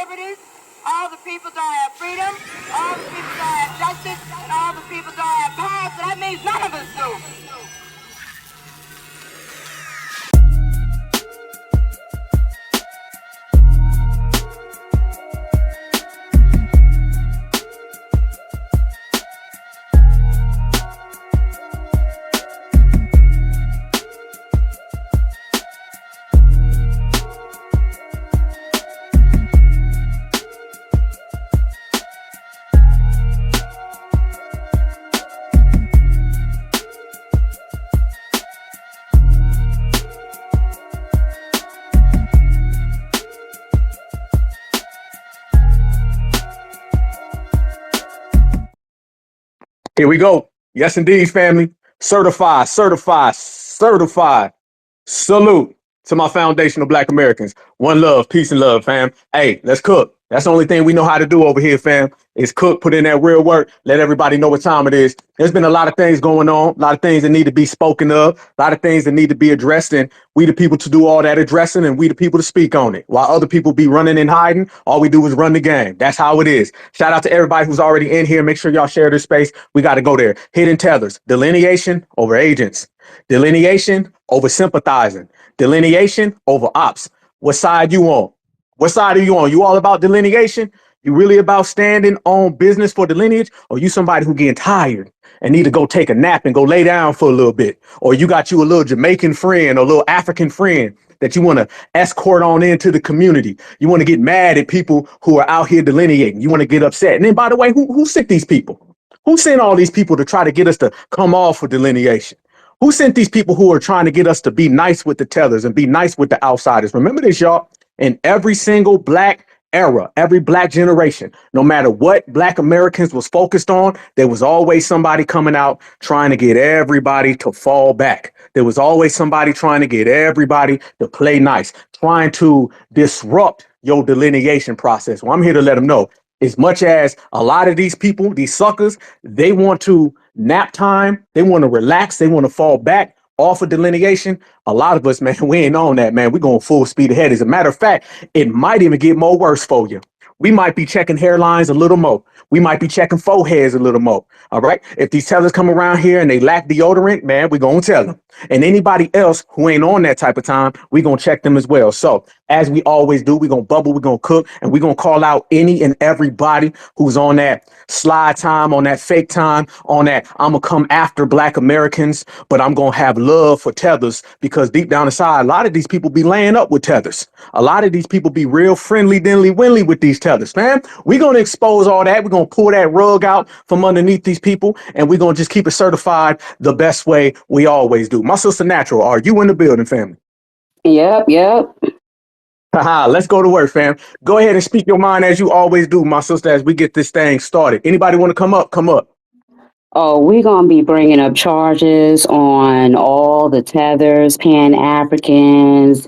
liberties, all the people don't have freedom, all the people don't have justice, and all the people don't have power, so that means none of us do. Here we go. Yes, indeed, family. Certified, certified, certified. Salute to my foundational Black Americans. One love, peace and love, fam. Hey, let's cook. That's the only thing we know how to do over here, fam, is cook, put in that real work, let everybody know what time it is. There's been a lot of things going on, a lot of things that need to be spoken of, a lot of things that need to be addressed, and we the people to do all that addressing, and we the people to speak on it. While other people be running and hiding, all we do is run the game. That's how it is. Shout out to everybody who's already in here. Make sure y'all share this space. We got to go there. Hidden tethers, delineation over agents, delineation over sympathizing, delineation over ops. What side you on? What side are you on? You all about delineation? You really about standing on business for the lineage? Or you somebody who getting tired and need to go take a nap and go lay down for a little bit? Or you got you a little Jamaican friend or a little African friend that you want to escort on into the community? You want to get mad at people who are out here delineating. You want to get upset. And then, by the way, who sent these people? Who sent all these people to try to get us to come off for delineation? Who sent these people who are trying to get us to be nice with the tethers and be nice with the outsiders? Remember this, y'all. In every single Black era, every Black generation, no matter what Black Americans was focused on, there was always somebody coming out trying to get everybody to fall back. There was always somebody trying to get everybody to play nice, trying to disrupt your delineation process. Well, I'm here to let them know, as much as a lot of these people, these suckers, they want to nap time, they want to relax, they want to fall back off of delineation. A lot of us, man, we ain't on that, man. We're going full speed ahead. As a matter of fact, it might even get more worse for you. We might be checking hairlines a little more. We might be checking foreheads a little more. All right. If these tellers come around here and they lack deodorant, man, we're going to tell them. And anybody else who ain't on that type of time, we're going to check them as well. So as we always do, we're going to bubble, we're going to cook, and we're going to call out any and everybody who's on that slide time, on that fake time, on that I'm going to come after Black Americans, but I'm going to have love for tethers, because deep down inside, a lot of these people be laying up with tethers. A lot of these people be real friendly, dinly-winly with these tethers, man. We're going to expose all that. We're going to pull that rug out from underneath these people, and we're going to just keep it certified the best way we always do. My sister Natural, are you in the building, family? Yep. Haha, let's go to work, fam. Go ahead and speak your mind as you always do, my sister, as we get this thing started. Anybody want to come up? Come up. Oh, we're going to be bringing up charges on all the tethers, Pan-Africans,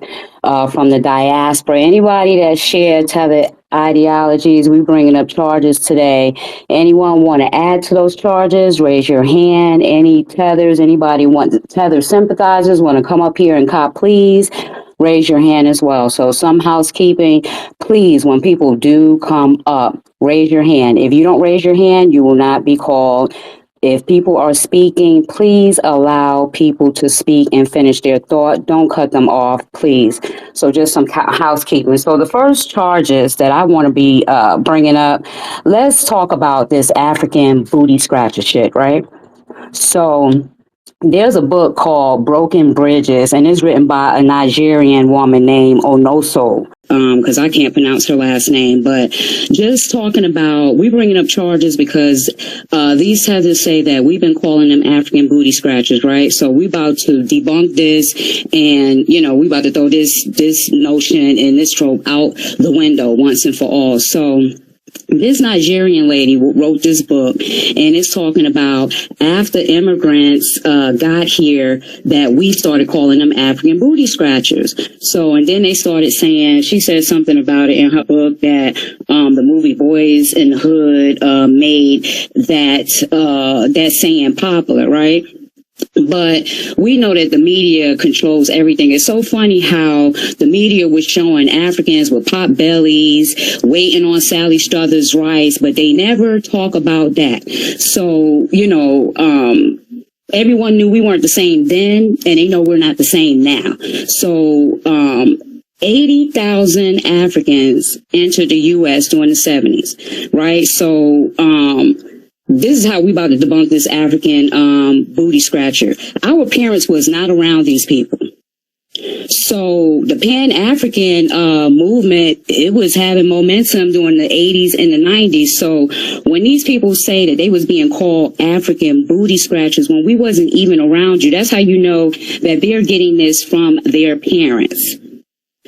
from the diaspora. Anybody that shared tether ideologies, we're bringing up charges today. Anyone want to add to those charges? Raise your hand. Any tethers, anybody want tether sympathizers want to come up here and cop, please? Raise your hand as well. So some housekeeping, please, when people do come up, raise your hand. If you don't raise your hand, you will not be called. If people are speaking, please allow people to speak and finish their thought. Don't cut them off, please. So just some housekeeping. So the first charges that I want to be bringing up, let's talk about this African booty scratcher shit, right? So there's a book called Broken Bridges, and it's written by a Nigerian woman named Onoso, because I can't pronounce her last name. But just talking about, we bringing up charges because these tethers say that we've been calling them African booty scratchers, right? So we about to debunk this, and we about to throw this notion and this trope out the window once and for all. So this Nigerian lady wrote this book, and it's talking about after immigrants got here, that we started calling them African booty scratchers. So, and then they started saying, she said something about it in her book that the movie Boys in the Hood made that saying popular, right? But we know that the media controls everything. It's so funny how the media was showing Africans with pot bellies, waiting on Sally Struthers' rice, but they never talk about that. So, everyone knew we weren't the same then, and they know we're not the same now. So, 80,000 Africans entered the U.S. during the 70s, right? So, this is how we about to debunk this African booty scratcher. Our parents was not around these people. So the Pan-African movement, it was having momentum during the 80s and the 90s. So when these people say that they was being called African booty scratchers when we wasn't even around you, that's how you know that they're getting this from their parents.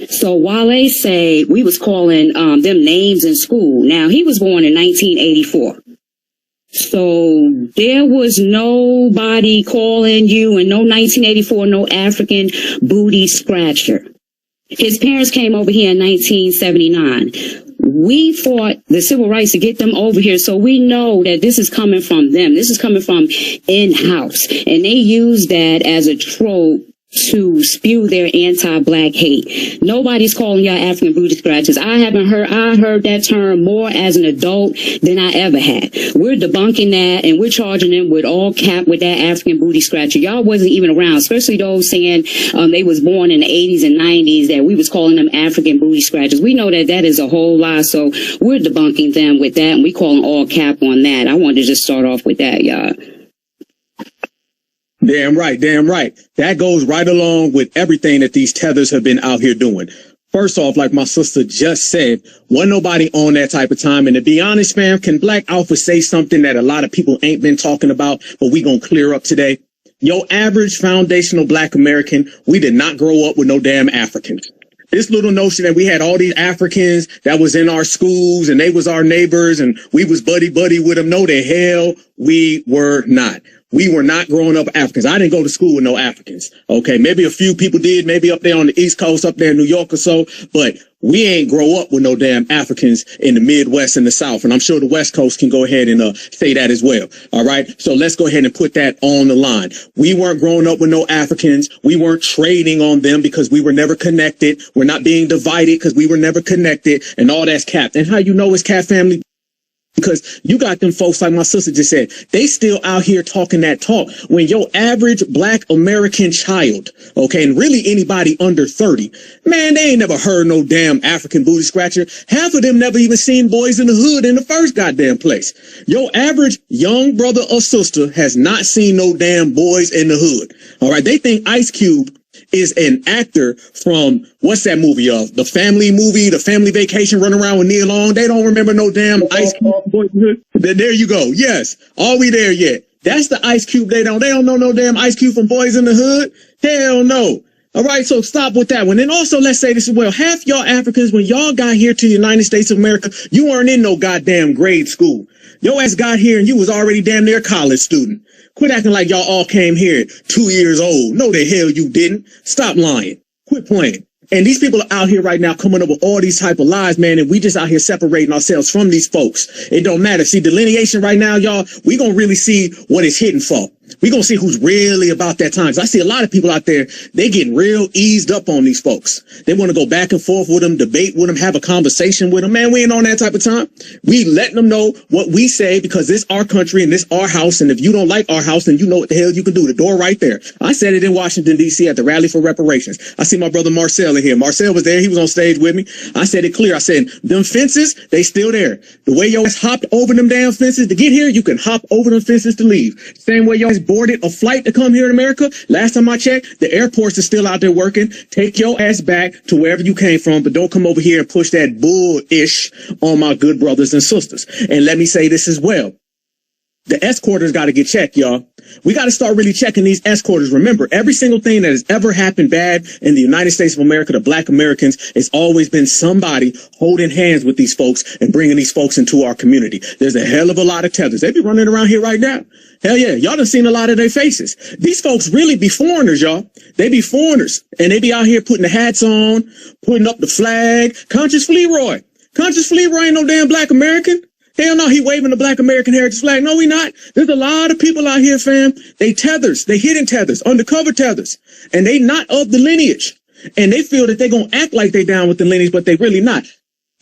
So while they say we was calling them names in school, now he was born in 1984. So there was nobody calling you and no 1984, no African booty scratcher. His parents came over here in 1979. We fought the civil rights to get them over here. So we know that this is coming from them. This is coming from in-house. And they use that as a trope to spew their anti-black hate. Nobody's calling y'all African booty scratchers. I heard that term more as an adult than I ever had. We're debunking that and we're charging them with all cap with that African booty scratcher. Y'all wasn't even around, especially those saying they was born in the 80s and 90s, that we was calling them African booty scratchers. We know that that is a whole lie, so we're debunking them with that and we calling all cap on that. I wanted to just start off with that, y'all. Damn right, damn right. That goes right along with everything that these tethers have been out here doing. First off, like my sister just said, wasn't nobody on that type of time. And to be honest, fam, can Black Alpha say something that a lot of people ain't been talking about, but we gonna clear up today? Your average foundational Black American, we did not grow up with no damn Africans. This little notion that we had all these Africans that was in our schools and they was our neighbors and we was buddy with them. No, the hell we were not. We were not growing up Africans. I didn't go to school with no Africans. Okay. Maybe a few people did, maybe up there on the East Coast, up there in New York or so, but we ain't grow up with no damn Africans in the Midwest and the South. And I'm sure the West Coast can go ahead and say that as well. All right. So let's go ahead and put that on the line. We weren't growing up with no Africans. We weren't trading on them because we were never connected. We're not being divided because we were never connected, and all that's capped. And how you know it's capped, family? Because you got them folks, like my sister just said, they still out here talking that talk when your average Black American child, okay, and really anybody under 30, man, they ain't never heard no damn African booty scratcher. Half of them never even seen Boys in the Hood in the first goddamn place. Your average young brother or sister has not seen no damn Boys in the Hood. All right, they think Ice Cube is an actor from, what's that movie, the family movie, the Family Vacation, running around with Neil Long. They don't remember no damn Ice Cube. There you go. Yes. Are we there yet? That's the Ice Cube. They don't know no damn Ice Cube from Boys in the Hood. Hell no. All right. So stop with that one. And also, let's say this as well. Half y'all Africans, when y'all got here to the United States of America, you weren't in no goddamn grade school. Your ass got here and you was already damn near a college student. Quit acting like y'all all came here at 2 years old. No, the hell you didn't. Stop lying. Quit playing. And these people are out here right now coming up with all these type of lies, man, and we just out here separating ourselves from these folks. It don't matter. See, delineation right now, y'all, we gonna really see what it's hitting for. We gonna see who's really about that time. 'Cause I see a lot of people out there, they getting real eased up on these folks. They want to go back and forth with them, debate with them, have a conversation with them. Man, we ain't on that type of time. We letting them know what we say because this our country and this our house. And if you don't like our house, then you know what the hell you can do. The door right there. I said it in Washington, D.C. at the Rally for Reparations. I see my brother Marcel in here. Marcel was there. He was on stage with me. I said it clear. I said, them fences, they still there. The way your ass hopped over them damn fences to get here, you can hop over them fences to leave. Same way your ass boarded a flight to come here in America. Last time I checked, the airports are still out there working. Take your ass back to wherever you came from, but don't come over here and push that bull-ish on my good brothers and sisters. And let me say this as well. The escorters got to get checked, y'all. We got to start really checking these escorters. Remember, every single thing that has ever happened bad in the United States of America to Black Americans, it's always been somebody holding hands with these folks and bringing these folks into our community. There's a hell of a lot of tethers. They be running around here right now. Hell yeah. Y'all done seen a lot of their faces. These folks really be foreigners, y'all. They be foreigners. And they be out here putting the hats on, putting up the flag. Conscious Fleroy. Conscious Fleroy ain't no damn Black American. Hell no, he waving the Black American heritage flag. No, we not. There's a lot of people out here, fam. They tethers, they hidden tethers, undercover tethers, and they not of the lineage. And they feel that they gonna act like they down with the lineage, but they really not.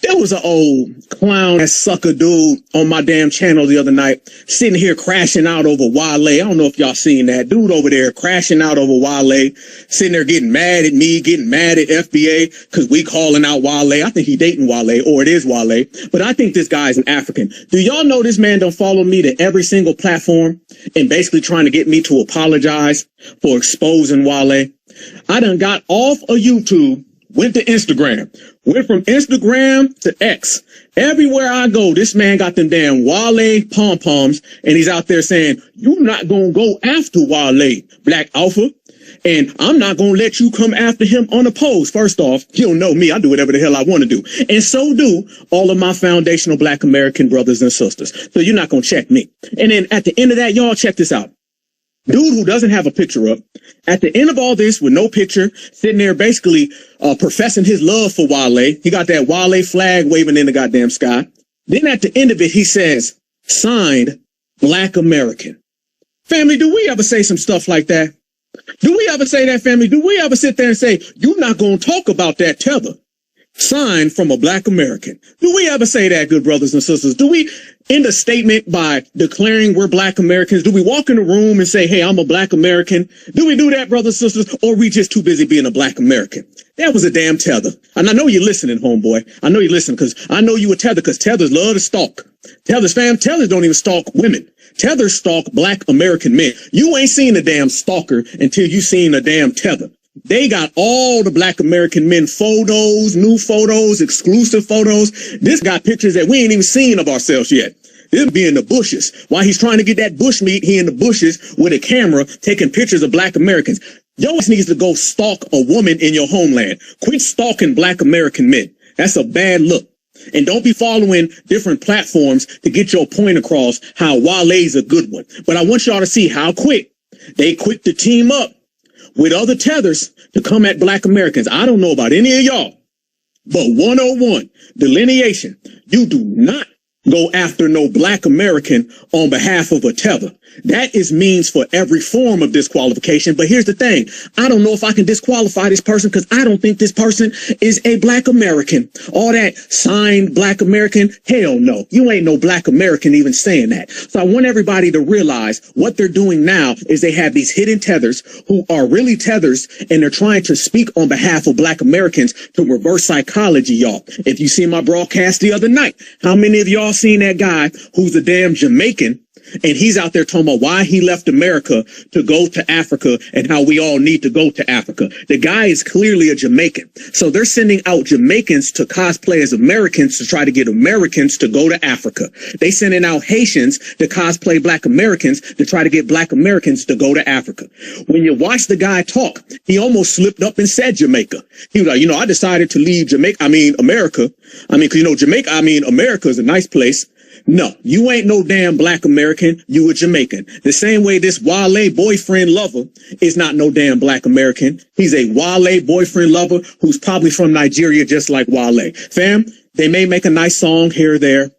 There was an old clown ass sucker dude on my damn channel the other night, sitting here crashing out over Wale. I don't know if y'all seen that dude over there crashing out over Wale, sitting there getting mad at me, getting mad at FBA because we calling out Wale. I think he dating Wale, or it is Wale, but I think this guy is an African. Do y'all know this man don't follow me to every single platform and basically trying to get me to apologize for exposing Wale? I done got off of YouTube, went to Instagram, went from Instagram to X. Everywhere I go, this man got them damn Wale pom-poms, and he's out there saying, "You're not gonna go after Wale, Black Alpha, and I'm not gonna let you come after him unopposed." First off, you don't know me. I do whatever the hell I want to do. And so do all of my foundational Black American brothers and sisters. So you're not gonna check me. And then at the end of that, y'all check this out. Dude who doesn't have a picture up, at the end of all this with no picture, sitting there basically professing his love for Wale. He got that Wale flag waving in the goddamn sky. Then at the end of it, he says, "Signed, Black American." Family, do we ever say some stuff like that? Do we ever say that, family? Do we ever sit there and say, "You're not going to talk about that tether"? Signed from a Black American. Do we ever say that, good brothers and sisters? Do we end a statement by declaring we're Black Americans? Do we walk in the room and say, "Hey, I'm a Black American"? Do we do that, brothers and sisters? Or are we just too busy being a Black American? That was a damn tether. And I know you're listening, homeboy. I know you're listening because I know you a tether, because tethers love to stalk. Tethers, fam, tethers don't even stalk women. Tethers stalk Black American men. You ain't seen a damn stalker until you seen a damn tether. They got all the Black American men photos, new photos, exclusive photos. This got pictures that we ain't even seen of ourselves yet. This be in the bushes. While he's trying to get that bush meat, he in the bushes with a camera taking pictures of Black Americans. Your ass needs to go stalk a woman in your homeland. Quit stalking Black American men. That's a bad look. And don't be following different platforms to get your point across how Wale's a good one. But I want y'all to see how quick to team up with other tethers to come at Black Americans. I don't know about any of y'all, but 101, delineation. You do not go after no Black American on behalf of a tether. That is means for every form of disqualification. But here's the thing. I don't know if I can disqualify this person because I don't think this person is a Black American. All that signed Black American, hell no. You ain't no Black American even saying that. So I want everybody to realize what they're doing now is they have these hidden tethers who are really tethers, and they're trying to speak on behalf of Black Americans to reverse psychology, y'all. If you see my broadcast the other night, how many of y'all seen that guy who's a damn Jamaican, and he's out there talking about why he left America to go to Africa and how we all need to go to Africa? The guy is clearly a Jamaican. So they're sending out Jamaicans to cosplay as Americans to try to get Americans to go to Africa. They sending out Haitians to cosplay Black Americans to try to get Black Americans to go to Africa. When you watch the guy talk, he almost slipped up and said Jamaica. He was like, I decided to leave America. America is a nice place. No, you ain't no damn Black American. You a Jamaican. The same way this Wale boyfriend lover is not no damn Black American. He's a Wale boyfriend lover who's probably from Nigeria, just like Wale. Fam, they may make a nice song here or there.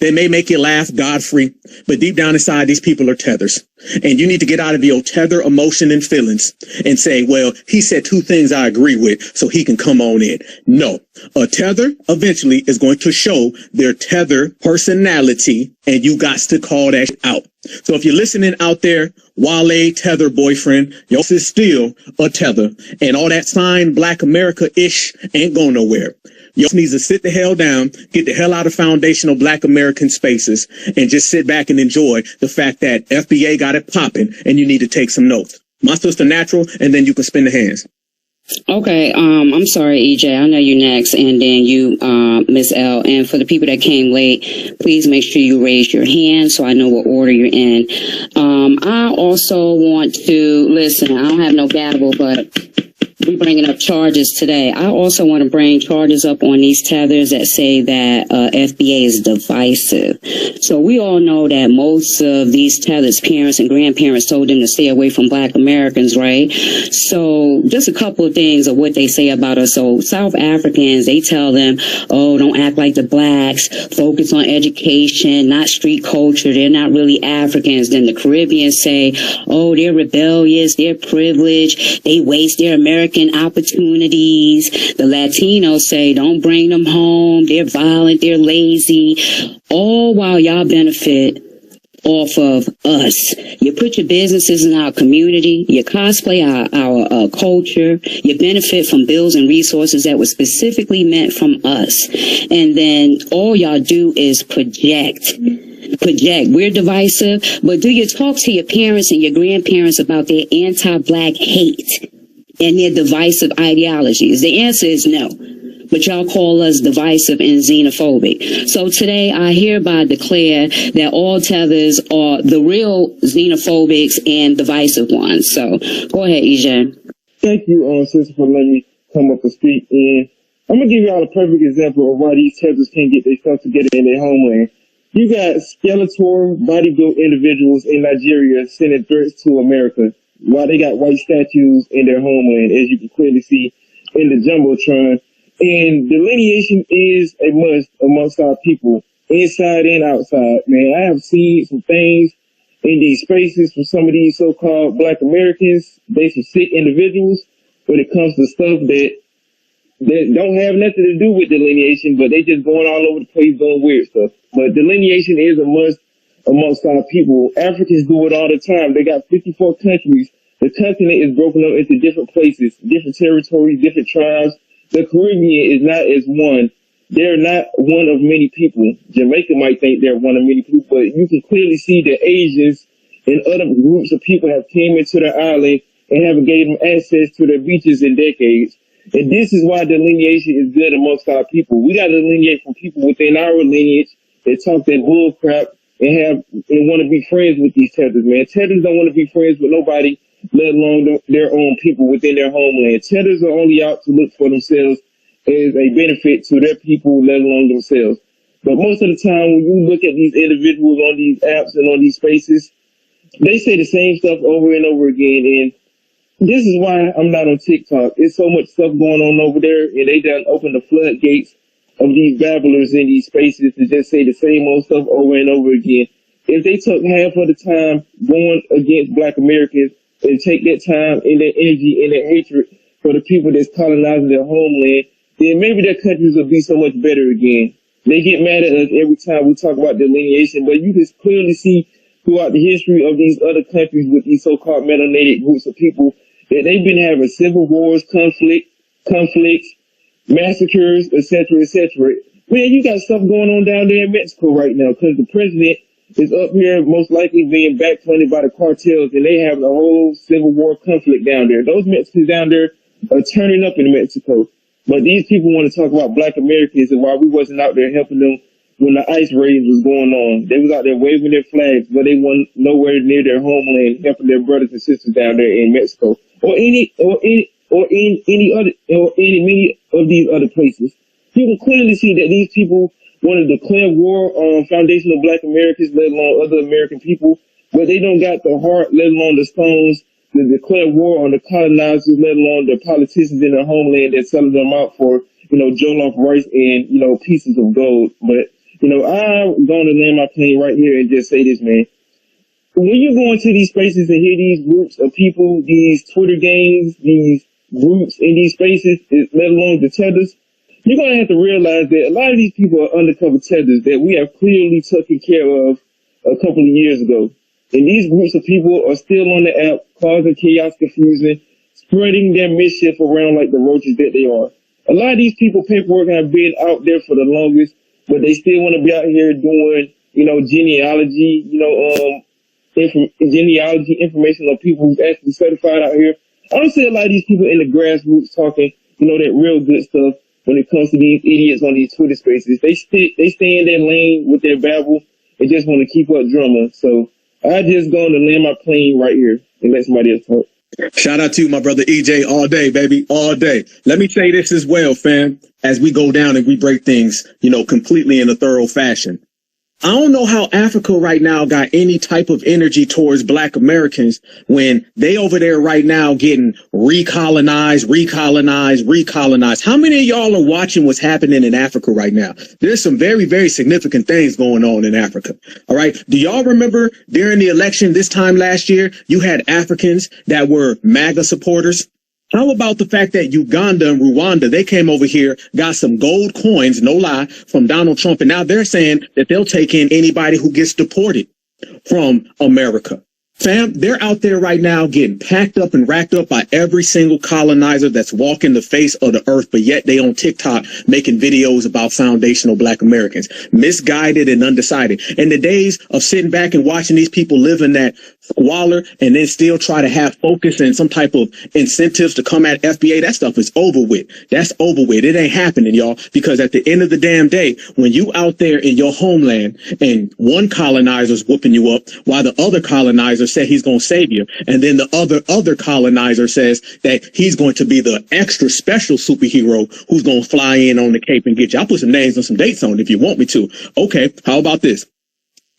They may make you laugh, Godfrey, but deep down inside, these people are tethers. And you need to get out of your tether emotion and feelings and say, well, he said two things I agree with, so he can come on in. No, a tether eventually is going to show their tether personality, and you got to call that out. So if you're listening out there, Wale tether boyfriend, yours is still a tether, and all that signed Black America-ish ain't going nowhere. You needs to sit the hell down, get the hell out of foundational Black American spaces, and just sit back and enjoy the fact that FBA got it popping, and you need to take some notes. My sister Natural, and then you can spin the hands. Okay, I'm sorry, EJ. I know you next, and then you, Miss L. And for the people that came late, please make sure you raise your hand so I know what order you're in. I also want to listen. I don't have no gavel, but we bringing up charges today. I also want to bring charges up on these tethers that say that FBA is divisive. So we all know that most of these tethers, parents and grandparents told them to stay away from Black Americans, right? So just a couple of things of what they say about us. So South Africans, they tell them, oh, don't act like the Blacks, focus on education, not street culture. They're not really Africans. Then the Caribbeans say, oh, they're rebellious, they're privileged, they waste their American opportunities. The Latinos say, don't bring them home, they're violent, they're lazy, all while y'all benefit off of us. You put your businesses in our community, you cosplay our culture, you benefit from bills and resources that were specifically meant from us. And then all y'all do is project. We're divisive, but do you talk to your parents and your grandparents about their anti-Black hate and their divisive ideologies? The answer is no. But y'all call us divisive and xenophobic. So today I hereby declare that all tethers are the real xenophobics and divisive ones. So go ahead, EJ. Thank you, sister, for letting me come up and speak. And I'm gonna give y'all a perfect example of why these tethers can't get their stuff together in their homeland. You got skeletal, bodybuilt individuals in Nigeria sending threats to America while they got white statues in their homeland, as you can clearly see in the Jumbotron. And delineation is a must amongst our people, inside and outside. Man, I have seen some things in these spaces from some of these so-called Black Americans. They some sick individuals when it comes to stuff that don't have nothing to do with delineation, but they just going all over the place doing weird stuff. But delineation is a must amongst our people. Africans do it all the time. They got 54 countries. The continent is broken up into different places, different territories, different tribes. The Caribbean is not as one. They're not one of many people. Jamaica might think they're one of many people, but you can clearly see that Asians and other groups of people have came into the island and haven't gave them access to their beaches in decades. And this is why delineation is good amongst our people. We got to delineate from people within our lineage that talk that bull crap and want to be friends with these tethers, man. Tethers don't want to be friends with nobody, let alone their own people within their homeland. Tethers are only out to look for themselves as a benefit to their people, let alone themselves. But most of the time, when you look at these individuals on these apps and on these spaces, they say the same stuff over and over again. And this is why I'm not on TikTok. There's so much stuff going on over there, and they done opened the floodgates of these babblers in these spaces to just say the same old stuff over and over again. If they took half of the time going against Black Americans and take that time and that energy and that hatred for the people that's colonizing their homeland, then maybe their countries will be so much better again. They get mad at us every time we talk about delineation, but you can clearly see throughout the history of these other countries with these so-called melanated groups of people that they've been having civil wars, conflicts, massacres, etc., etc. Man, you got stuff going on down there in Mexico right now because the president is up here most likely being backfunded by the cartels, and they have a whole civil war conflict down there. Those Mexicans down there are turning up in Mexico. But these people want to talk about Black Americans and why we wasn't out there helping them when the ICE raid was going on. They was out there waving their flags, but they weren't nowhere near their homeland helping their brothers and sisters down there in Mexico or any many of these other places. You can clearly see that these people want to declare war on foundational Black Americans, let alone other American people, but they don't got the heart, let alone the stones, to declare war on the colonizers, let alone the politicians in their homeland that's selling them out for, jollof rice and, pieces of gold. But, I'm going to land my plane right here and just say this, man. When you go into these spaces and hear these groups of people, these Twitter gangs, these groups in these spaces, let alone the tethers, you're going to have to realize that a lot of these people are undercover tethers that we have clearly taken care of a couple of years ago. And these groups of people are still on the app, causing chaos, confusion, spreading their mischief around like the roaches that they are. A lot of these people, paperwork have been out there for the longest, but they still want to be out here doing, genealogy, genealogy information on people who's actually certified out here. I don't see a lot of these people in the grassroots talking, that real good stuff when it comes to these idiots on these Twitter spaces. They stay in their lane with their babble and just want to keep up drama. So I just going to land my plane right here and let somebody else talk. Shout out to you, my brother EJ, all day, baby, all day. Let me say this as well, fam, as we go down and we break things, completely in a thorough fashion. I don't know how Africa right now got any type of energy towards Black Americans when they over there right now getting recolonized. How many of y'all are watching what's happening in Africa right now? There's some very, very significant things going on in Africa. All right. Do y'all remember during the election this time last year, you had Africans that were MAGA supporters? How about the fact that Uganda and Rwanda, they came over here, got some gold coins, no lie, from Donald Trump, and now they're saying that they'll take in anybody who gets deported from America. Fam, they're out there right now getting packed up and racked up by every single colonizer that's walking the face of the earth, but yet they on TikTok making videos about foundational Black Americans, misguided and undecided. In the days of sitting back and watching these people live in that squalor and then still try to have focus and some type of incentives to come at FBA, that stuff is over with. That's over with. It ain't happening, y'all, because at the end of the damn day, when you out there in your homeland and one colonizer's whooping you up while the other colonizer said he's going to save you, and then the other colonizer says that he's going to be the extra special superhero who's going to fly in on the Cape and get you. I'll put some names and some dates on it if you want me to. Okay, how about this?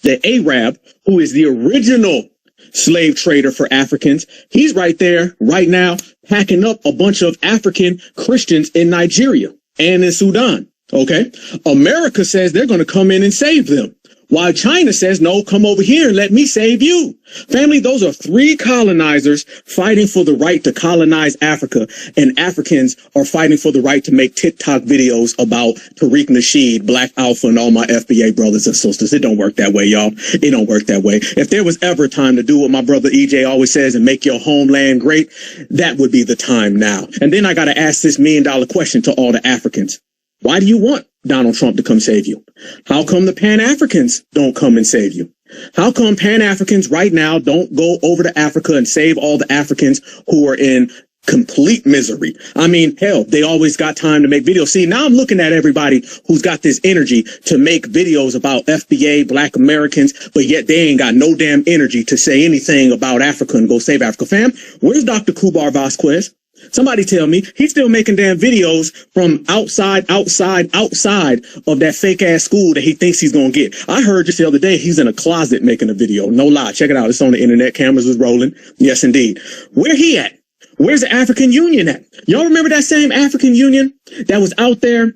The Arab, who is the original slave trader for Africans, he's right there right now packing up a bunch of African Christians in Nigeria and in Sudan. Okay, America says they're going to come in and save them, while China says, no, come over here and let me save you. Family, those are three colonizers fighting for the right to colonize Africa, and Africans are fighting for the right to make TikTok videos about Tariq Nasheed, Black Alpha, and all my FBA brothers and sisters. It don't work that way, y'all. It don't work that way. If there was ever a time to do what my brother EJ always says and make your homeland great, that would be the time now. And then I got to ask this $1 million question to all the Africans. Why do you want Donald Trump to come save you? How come the Pan-Africans don't come and save you? How come Pan-Africans right now don't go over to Africa and save all the Africans who are in complete misery? I mean, hell, they always got time to make videos. See, now I'm looking at everybody who's got this energy to make videos about FBA, Black Americans, but yet they ain't got no damn energy to say anything about Africa and go save Africa. Fam, where's Dr. Kubar Vasquez? Somebody tell me he's still making damn videos from outside of that fake ass school that he thinks he's going to get. I heard just the other day he's in a closet making a video. No lie. Check it out. It's on the internet. Cameras is rolling. Yes, indeed. Where he at? Where's the African Union at? Y'all remember that same African Union that was out there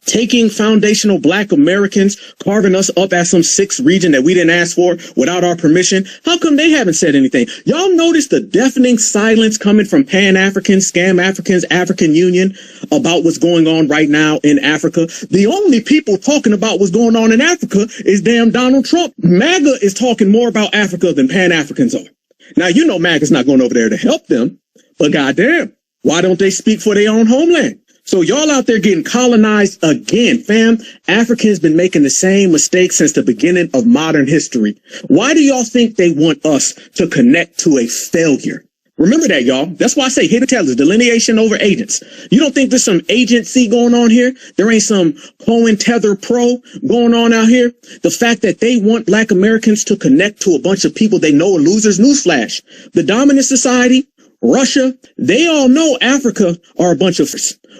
taking foundational Black Americans, carving us up as some sixth region that we didn't ask for without our permission? How come they haven't said anything? Y'all notice the deafening silence coming from Pan-Africans, Scam Africans, African Union about what's going on right now in Africa? The only people talking about what's going on in Africa is damn Donald Trump. MAGA is talking more about Africa than Pan-Africans are. Now, you know MAGA's not going over there to help them, but goddamn, why don't they speak for their own homeland? So y'all out there getting colonized again, fam. Africans been making the same mistakes since the beginning of modern history. Why do y'all think they want us to connect to a failure? Remember that, y'all. That's why I say hidden tellers, delineation over agents. You don't think there's some agency going on here? There ain't some Cohen-Tether pro going on out here? The fact that they want Black Americans to connect to a bunch of people they know are losers. Newsflash. The dominant society, Russia, they all know Africa are a bunch of...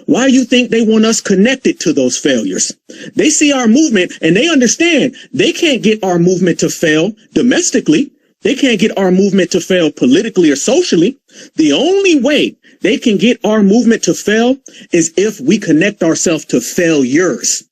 Why do you think they want us connected to those failures? They see our movement and they understand they can't get our movement to fail domestically. They can't get our movement to fail politically or socially. The only way they can get our movement to fail is if we connect ourselves to failures.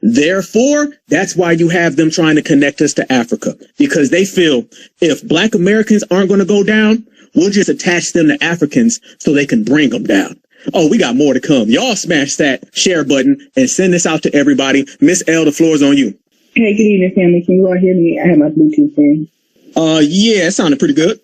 Therefore, that's why you have them trying to connect us to Africa, because they feel if Black Americans aren't going to go down, we'll just attach them to Africans so they can bring them down. Oh, we got more to come. Y'all smash that share button and send this out to everybody. Miss L, the floor is on you. Hey, good evening, family. Can you all hear me? I have my Bluetooth in. Yeah, it sounded pretty good.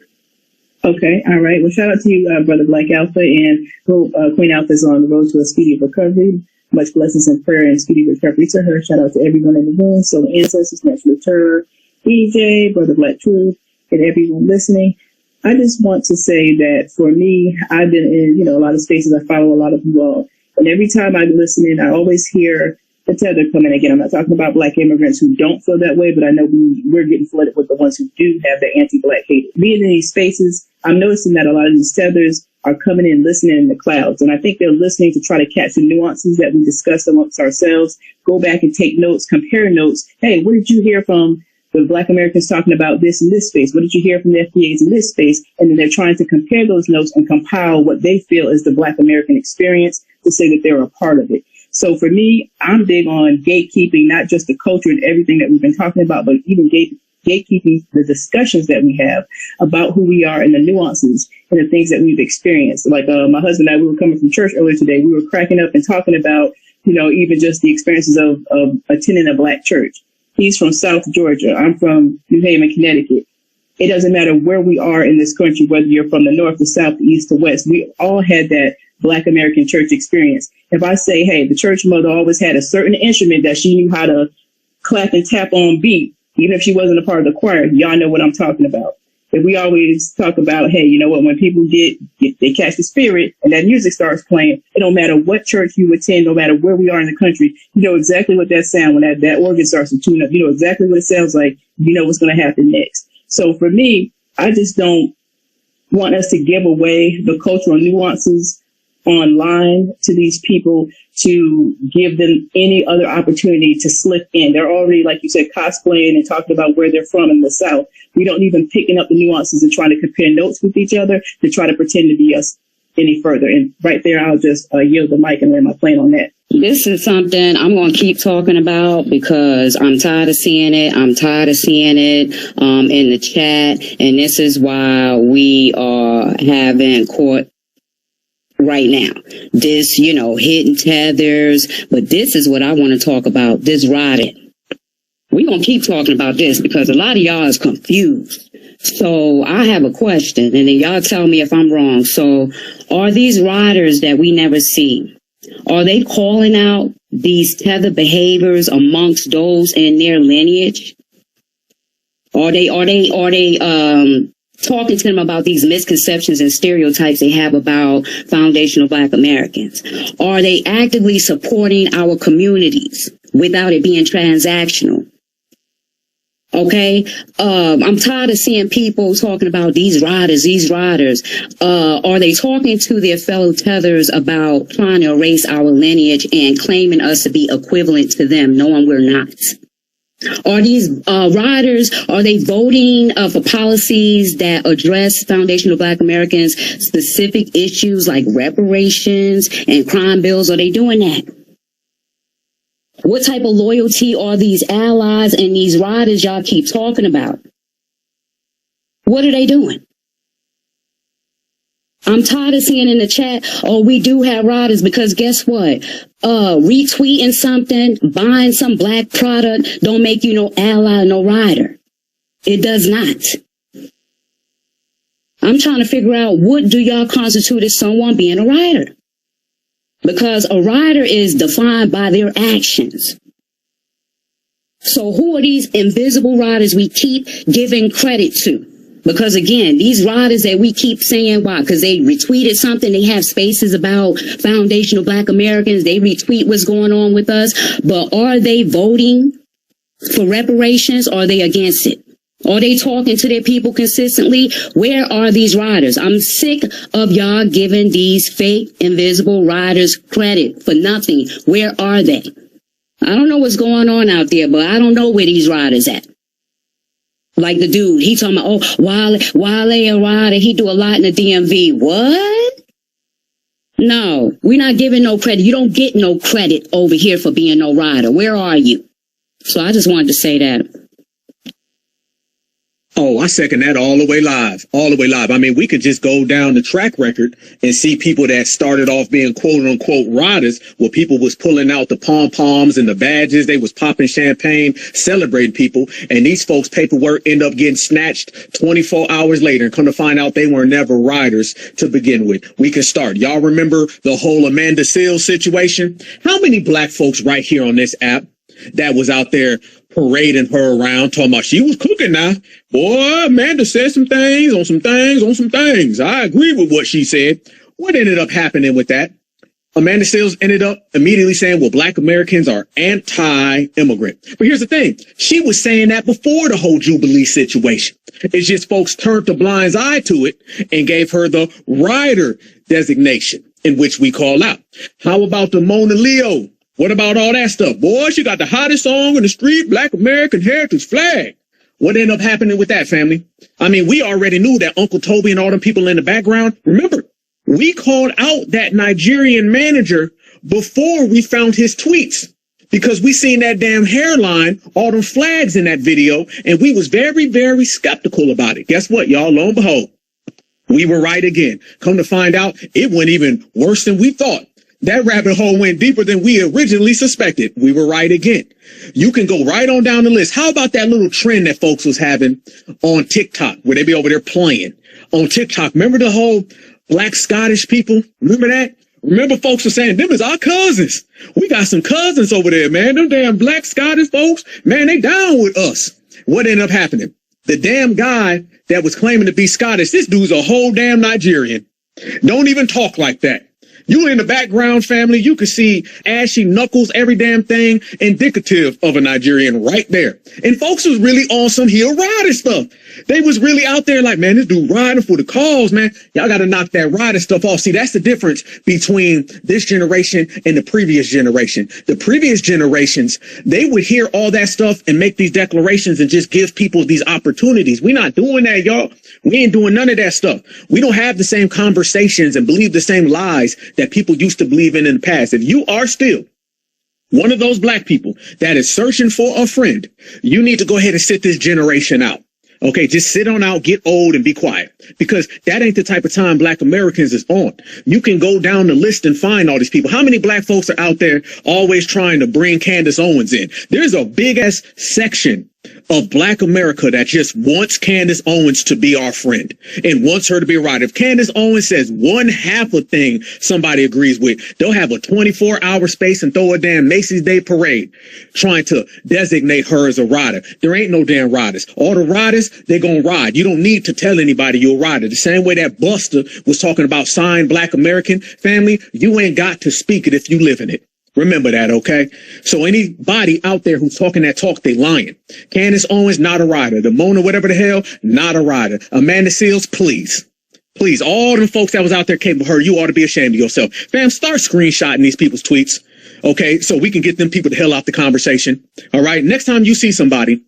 Okay, all right. Well, shout out to you, Brother Black Alpha, and Queen Alpha is on the road to a speedy recovery. Much blessings and prayer and speedy recovery to her. Shout out to everyone in the room. So the ancestors, Natural Terror, EJ, Brother Black Truth, and everyone listening. I just want to say that for me, I've been in, a lot of spaces. I follow a lot of you all. And every time I'm listening, I always hear the tether coming again. I'm not talking about Black immigrants who don't feel that way, but I know we're getting flooded with the ones who do have the anti-Black hate. Being in these spaces, I'm noticing that a lot of these tethers are coming in listening in the clouds. And I think they're listening to try to catch the nuances that we discussed amongst ourselves, go back and take notes, compare notes. Hey, what did you hear from the Black Americans talking about this in this space? What did you hear from the FBAs in this space? And then they're trying to compare those notes and compile what they feel is the Black American experience to say that they're a part of it. So for me, I'm big on gatekeeping, not just the culture and everything that we've been talking about, but even gatekeeping the discussions that we have about who we are and the nuances and the things that we've experienced. Like my husband and I, we were coming from church earlier today. We were cracking up and talking about, even just the experiences of attending a Black church. He's from South Georgia. I'm from New Haven, Connecticut. It doesn't matter where we are in this country, whether you're from the north, the south, the east, the west. We all had that Black American church experience. If I say, hey, the church mother always had a certain instrument that she knew how to clap and tap on beat, even if she wasn't a part of the choir, y'all know what I'm talking about. If we always talk about, hey, you know what, when people they catch the spirit and that music starts playing, it don't matter what church you attend, no matter where we are in the country, you know exactly what that sound, when that organ starts to tune up, you know exactly what it sounds like, you know what's going to happen next. So for me, I just don't want us to give away the cultural nuances online to these people, to give them any other opportunity to slip in. They're already, like you said, cosplaying and talking about where they're from in the South. We don't even picking up the nuances and trying to compare notes with each other to try to pretend to be us any further. And right there, I'll just yield the mic and land my plane on that. This is something I'm going to keep talking about because I'm tired of seeing it. I'm tired of seeing it in the chat. And this is why we are having court right now. This, hidden tethers. But this is what I want to talk about, this rotted. We're going to keep talking about this because a lot of y'all is confused. So I have a question, and then y'all tell me if I'm wrong. So are these riders that we never see, are they calling out these tether behaviors amongst those in their lineage? Are they talking to them about these misconceptions and stereotypes they have about foundational Black Americans? Are they actively supporting our communities without it being transactional? Okay. I'm tired of seeing people talking about these riders. Are they talking to their fellow tethers about trying to erase our lineage and claiming us to be equivalent to them, knowing we're not? Are these riders, are they voting for policies that address foundational Black Americans' specific issues like reparations and crime bills? Are they doing that? What type of loyalty are these allies and these riders y'all keep talking about? What are they doing? I'm tired of seeing in the chat, oh, we do have riders, because guess what? Retweeting something, buying some Black product don't make you no ally, no rider. It does not. I'm trying to figure out, what do y'all constitute as someone being a rider? Because a rider is defined by their actions. So who are these invisible riders we keep giving credit to? Because again, these riders that we keep saying, why? Because they retweeted something, they have spaces about foundational Black Americans, they retweet what's going on with us, but are they voting for reparations? Or are they against it? Are they talking to their people consistently? Where are these riders? I'm sick of y'all giving these fake invisible riders credit for nothing. Where are they? I don't know what's going on out there, but I don't know where these riders at. Like the dude, he talking about, oh, Wale a rider, he do a lot in the DMV. What? No, we're not giving no credit. You don't get no credit over here for being no rider. Where are you? So I just wanted to say that. Oh, I second that all the way live. All the way live. I mean, we could just go down the track record and see people that started off being quote unquote riders, where people was pulling out the pom-poms and the badges. They was popping champagne, celebrating people. And these folks' paperwork end up getting snatched 24 hours later, and come to find out they were never riders to begin with. We can start. Y'all remember the whole Amanda Seales situation? How many Black folks right here on this app that was out there parading her around, talking about she was cooking now? Boy, Amanda said some things on some things. I agree with what she said. What ended up happening with that? Amanda Seales ended up immediately saying, well, Black Americans are anti-immigrant. But here's the thing. She was saying that before the whole Jubilee situation. It's just folks turned a blind eye to it and gave her the rider designation, in which we call out. How about the Mona Leo? What about all that stuff? Boy, she got the hottest song in the street, Black American Heritage Flag. What ended up happening with that, family? I mean, we already knew that Uncle Toby and all them people in the background. Remember, we called out that Nigerian manager before we found his tweets because we seen that damn hairline, all them flags in that video, and we was very, very skeptical about it. Guess what, y'all? Lo and behold, we were right again. Come to find out, it went even worse than we thought. That rabbit hole went deeper than we originally suspected. We were right again. You can go right on down the list. How about that little trend that folks was having on TikTok where they be over there playing on TikTok? Remember the whole Black Scottish people? Remember that? Remember folks were saying, them is our cousins. We got some cousins over there, man. Them damn Black Scottish folks, man, they down with us. What ended up happening? The damn guy that was claiming to be Scottish, this dude's a whole damn Nigerian. Don't even talk like that. You in the background, family, you can see ashy knuckles, every damn thing indicative of a Nigerian right there. And folks was really on some heel riding stuff. They was really out there like, man, this dude riding for the cause, man. Y'all got to knock that riding stuff off. See, that's the difference between this generation and the previous generation. The previous generations, they would hear all that stuff and make these declarations and just give people these opportunities. We're not doing that, y'all. We ain't doing none of that stuff. We don't have the same conversations and believe the same lies that people used to believe in the past. If you are still one of those Black people that is searching for a friend, you need to go ahead and sit this generation out. Okay, just sit on out, get old, and be quiet. Because that ain't the type of time Black Americans is on. You can go down the list and find all these people. How many Black folks are out there always trying to bring Candace Owens in? There's a big-ass section of Black America that just wants Candace Owens to be our friend and wants her to be right. If Candace Owens says one half a thing somebody agrees with, they'll have a 24-hour space and throw a damn Macy's Day Parade trying to designate her as a rider. There ain't no damn riders. All the riders, they're gonna ride. You don't need to tell anybody you're a rider. The same way that Buster was talking about signed Black American family, you ain't got to speak it if you live in it. Remember that, okay? So anybody out there who's talking that talk, they lying. Candace Owens, not a rider. The Mona, whatever the hell, not a rider. Amanda Seales, please. Please, all them folks that was out there capable of her, you ought to be ashamed of yourself. Fam, start screenshotting these people's tweets, okay? So we can get them people the hell out the conversation, all right? Next time you see somebody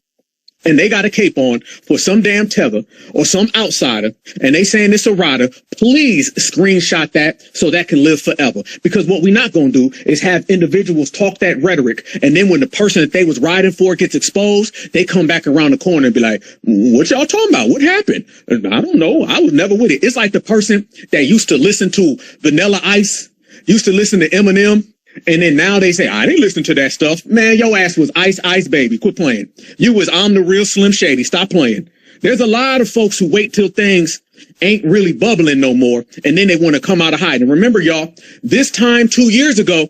and they got a cape on for some damn tether or some outsider, and they saying it's a rider, please screenshot that so that can live forever. Because what we're not going to do is have individuals talk that rhetoric, and then when the person that they was riding for gets exposed, they come back around the corner and be like, what y'all talking about? What happened? I don't know. I was never with it. It's like the person that used to listen to Vanilla Ice, used to listen to Eminem, and then now they say, I didn't listen to that stuff. Man, your ass was Ice Ice Baby. Quit playing. You was I'm the real Slim Shady. Stop playing. There's a lot of folks who wait till things ain't really bubbling no more, and then they want to come out of hiding. Remember, y'all, this time 2 years ago,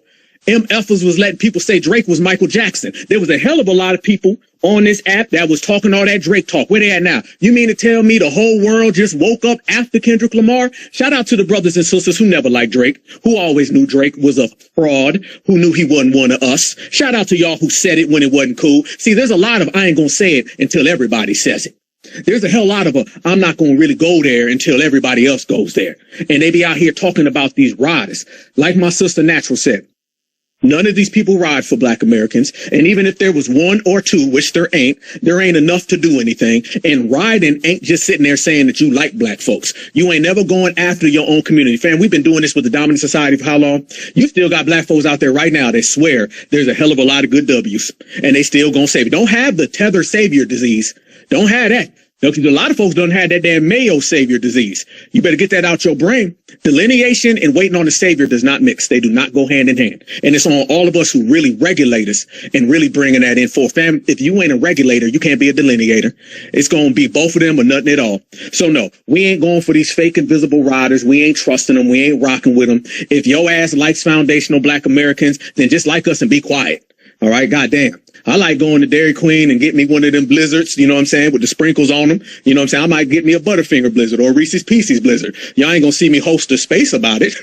MFers was letting people say Drake was Michael Jackson. There was a hell of a lot of people on this app that was talking all that Drake talk. Where they at now? You mean to tell me the whole world just woke up after Kendrick Lamar? Shout out to the brothers and sisters who never liked Drake, who always knew Drake was a fraud, who knew he wasn't one of us. Shout out to y'all who said it when it wasn't cool. See, there's a lot of I ain't gonna say it until everybody says it. There's a hell lot of I'm not going to really go there until everybody else goes there. And they be out here talking about these riders. Like my sister Natural said, none of these people ride for Black Americans. And even if there was one or two, which there ain't enough to do anything. And riding ain't just sitting there saying that you like Black folks. You ain't never going after your own community. Fam, we've been doing this with the dominant society for how long? You still got Black folks out there right now that swear there's a hell of a lot of good W's. And they still gonna save it. Don't have the tether savior disease. Don't have that. A lot of folks don't have that damn Mayo savior disease. You better get that out your brain. Delineation and waiting on the savior does not mix. They do not go hand in hand. And it's on all of us who really regulate us and really bringing that in for fam. If you ain't a regulator, you can't be a delineator. It's going to be both of them or nothing at all. So no, we ain't going for these fake invisible riders. We ain't trusting them. We ain't rocking with them. If your ass likes foundational Black Americans, then just like us and be quiet. All right. Goddamn. I like going to Dairy Queen and get me one of them blizzards, you know what I'm saying, with the sprinkles on them. You know what I'm saying? I might get me a Butterfinger blizzard or a Reese's Pieces blizzard. Y'all ain't gonna see me host a space about it.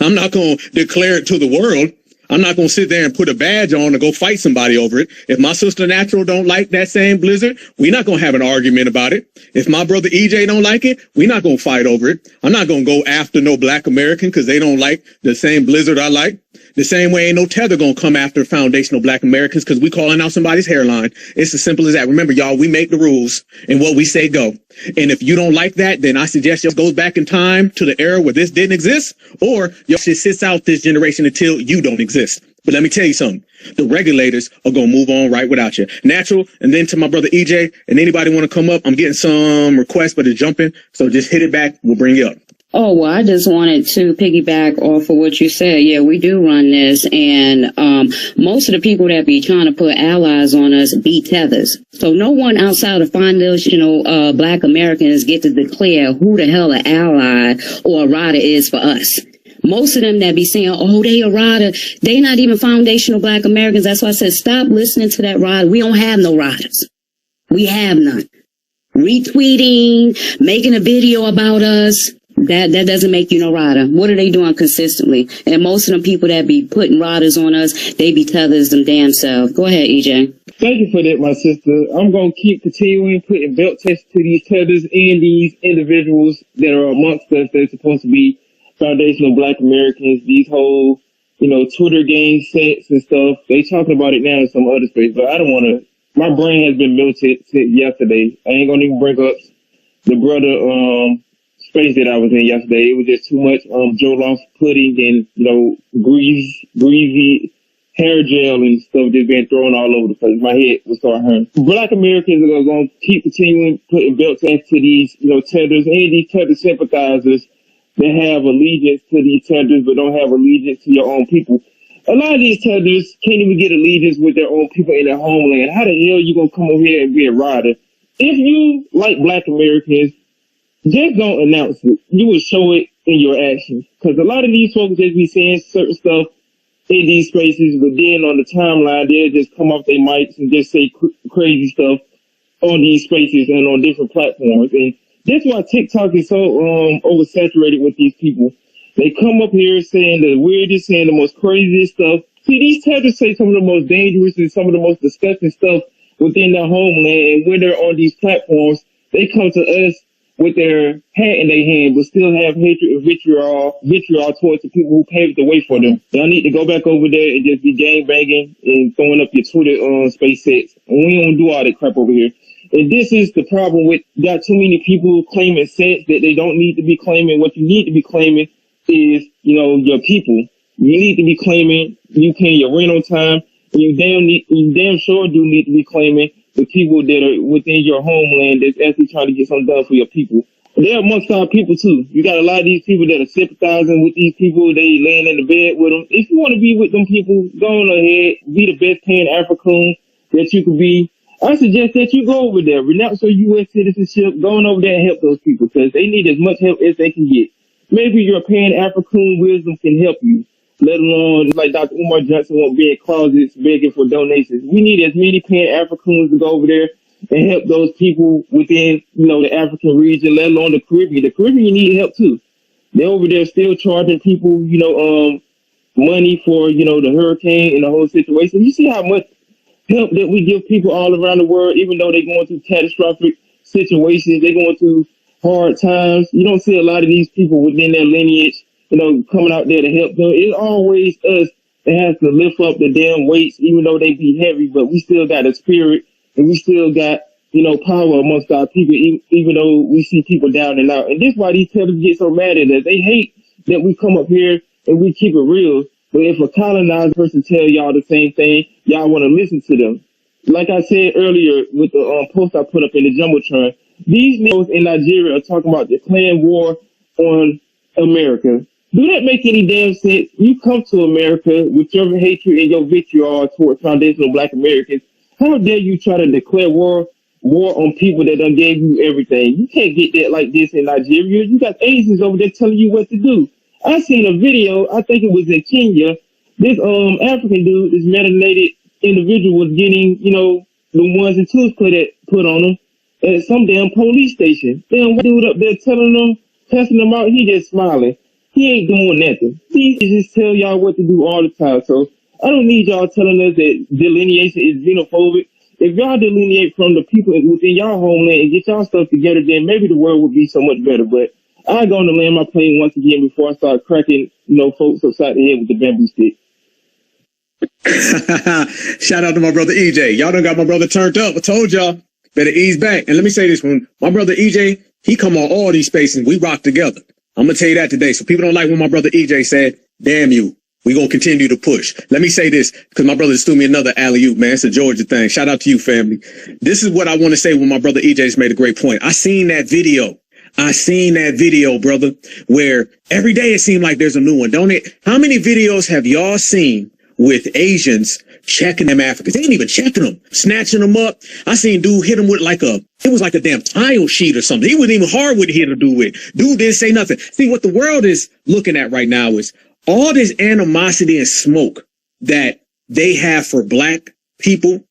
I'm not going to declare it to the world. I'm not going to sit there and put a badge on and go fight somebody over it. If my sister Natural don't like that same blizzard, we're not going to have an argument about it. If my brother EJ don't like it, we're not going to fight over it. I'm not going to go after no Black American because they don't like the same blizzard I like. The same way ain't no tether going to come after foundational Black Americans because we calling out somebody's hairline. It's as simple as that. Remember, y'all, we make the rules and what we say go. And if you don't like that, then I suggest y'all goes back in time to the era where this didn't exist, or y'all should sit out this generation until you don't exist. But let me tell you something. The regulators are going to move on right without you. Natural, and then to my brother EJ, and anybody want to come up, I'm getting some requests, but it's jumping. So just hit it back. We'll bring you up. Oh, well, I just wanted to piggyback off of what you said. Yeah, we do run this, and most of the people that be trying to put allies on us be tethers. So no one outside of foundational Black Americans get to declare who the hell an ally or a rider is for us. Most of them that be saying, oh, they a rider, they not even foundational Black Americans. That's why I said stop listening to that rider. We don't have no riders. We have none. Retweeting, making a video about us. That doesn't make you no rider. What are they doing consistently? And most of them people that be putting riders on us, they be tethers them damn self. Go ahead, EJ. Thank you for that, my sister. I'm going to keep continuing putting belt tests to these tethers and these individuals that are amongst us that's supposed to be foundational Black Americans. These whole, Twitter gang sets and stuff. They talking about it now in some other space, but I don't want to. My brain has been melted since yesterday. I ain't going to even bring up the brother, space that I was in yesterday. It was just too much Joe Lost pudding and greasy hair gel and stuff just being thrown all over the place. My head was starting hurting. Black Americans are going to keep continuing putting belt tests to these tethers and these tether sympathizers that have allegiance to these tethers but don't have allegiance to your own people. A lot of these tethers can't even get allegiance with their own people in their homeland. How the hell you going to come over here and be a rider? If you like Black Americans, just don't announce it. You will show it in your actions. Because a lot of these folks just be saying certain stuff in these spaces, but then on the timeline, they'll just come off their mics and just say crazy stuff on these spaces and on different platforms. And that's why TikTok is so oversaturated with these people. They come up here saying the weirdest, saying the most craziest stuff. See, these tethers say some of the most dangerous and some of the most disgusting stuff within their homeland. And when they're on these platforms, they come to us with their hat in their hand, but still have hatred and vitriol towards the people who paved the way for them. Y'all need to go back over there and just be gang banging and throwing up your Twitter space sets. And we don't do all that crap over here. And this is the problem with got too many people claiming sets that they don't need to be claiming. What you need to be claiming is, your people. You need to be claiming you paying your rent on time. And you damn sure do need to be claiming the people that are within your homeland that's actually trying to get something done for your people. They're amongst our people too. You got a lot of these people that are sympathizing with these people. They laying in the bed with them. If you want to be with them people, go on ahead, be the best paying African that you could be. I suggest that you go over there, renounce your U.S. citizenship, go on over there and help those people because they need as much help as they can get. Maybe your Pan African wisdom can help you. Let alone, like Dr. Umar Johnson won't be in closets begging for donations. We need as many Pan-Africans to go over there and help those people within, the African region, let alone the Caribbean. The Caribbean need help too. They're over there still charging people, money for, the hurricane and the whole situation. You see how much help that we give people all around the world, even though they're going through catastrophic situations, they're going through hard times. You don't see a lot of these people within their lineage coming out there to help them. It's always us that has to lift up the damn weights, even though they be heavy, but we still got a spirit and we still got, power amongst our people, even though we see people down and out. And this is why these tethers get so mad at us. They hate that we come up here and we keep it real. But if a colonized person tell y'all the same thing, y'all want to listen to them. Like I said earlier with the post I put up in the Jumbotron, these niggas in Nigeria are talking about declaring war on America. Do that make any damn sense? You come to America with your hatred and your vitriol towards foundational Black Americans. How dare you try to declare war on people that done gave you everything? You can't get that like this in Nigeria. You got agents over there telling you what to do. I seen a video, I think it was in Kenya. This African dude, this melanated individual was getting, the ones and twos put on him at some damn police station. Damn dude up there telling them, testing them out, he just smiling. He ain't doing nothing. He just tell y'all what to do all the time. So I don't need y'all telling us that delineation is xenophobic. If y'all delineate from the people within y'all homeland and get y'all stuff together, then maybe the world would be so much better. But I go to land my plane once again before I start cracking, folks upside the head with the bamboo stick. Shout out to my brother EJ. Y'all done got my brother turned up. I told y'all, better ease back. And let me say this, when my brother EJ, he come on all these spaces, we rock together. I'm going to tell you that today. So people don't like what my brother EJ said. Damn you. We going to continue to push. Let me say this, because my brother just threw me another alley-oop, man. It's a Georgia thing. Shout out to you, family. This is what I want to say when my brother EJ just made a great point. I seen that video, brother, where every day it seemed like there's a new one, don't it? How many videos have y'all seen with Asians checking them Africans? They ain't even checking them, snatching them up. I seen dude hit him with it was like a damn tile sheet or something. He wasn't even hard with hit to do with. Dude didn't say nothing. See, what the world is looking at right now is all this animosity and smoke that they have for black people,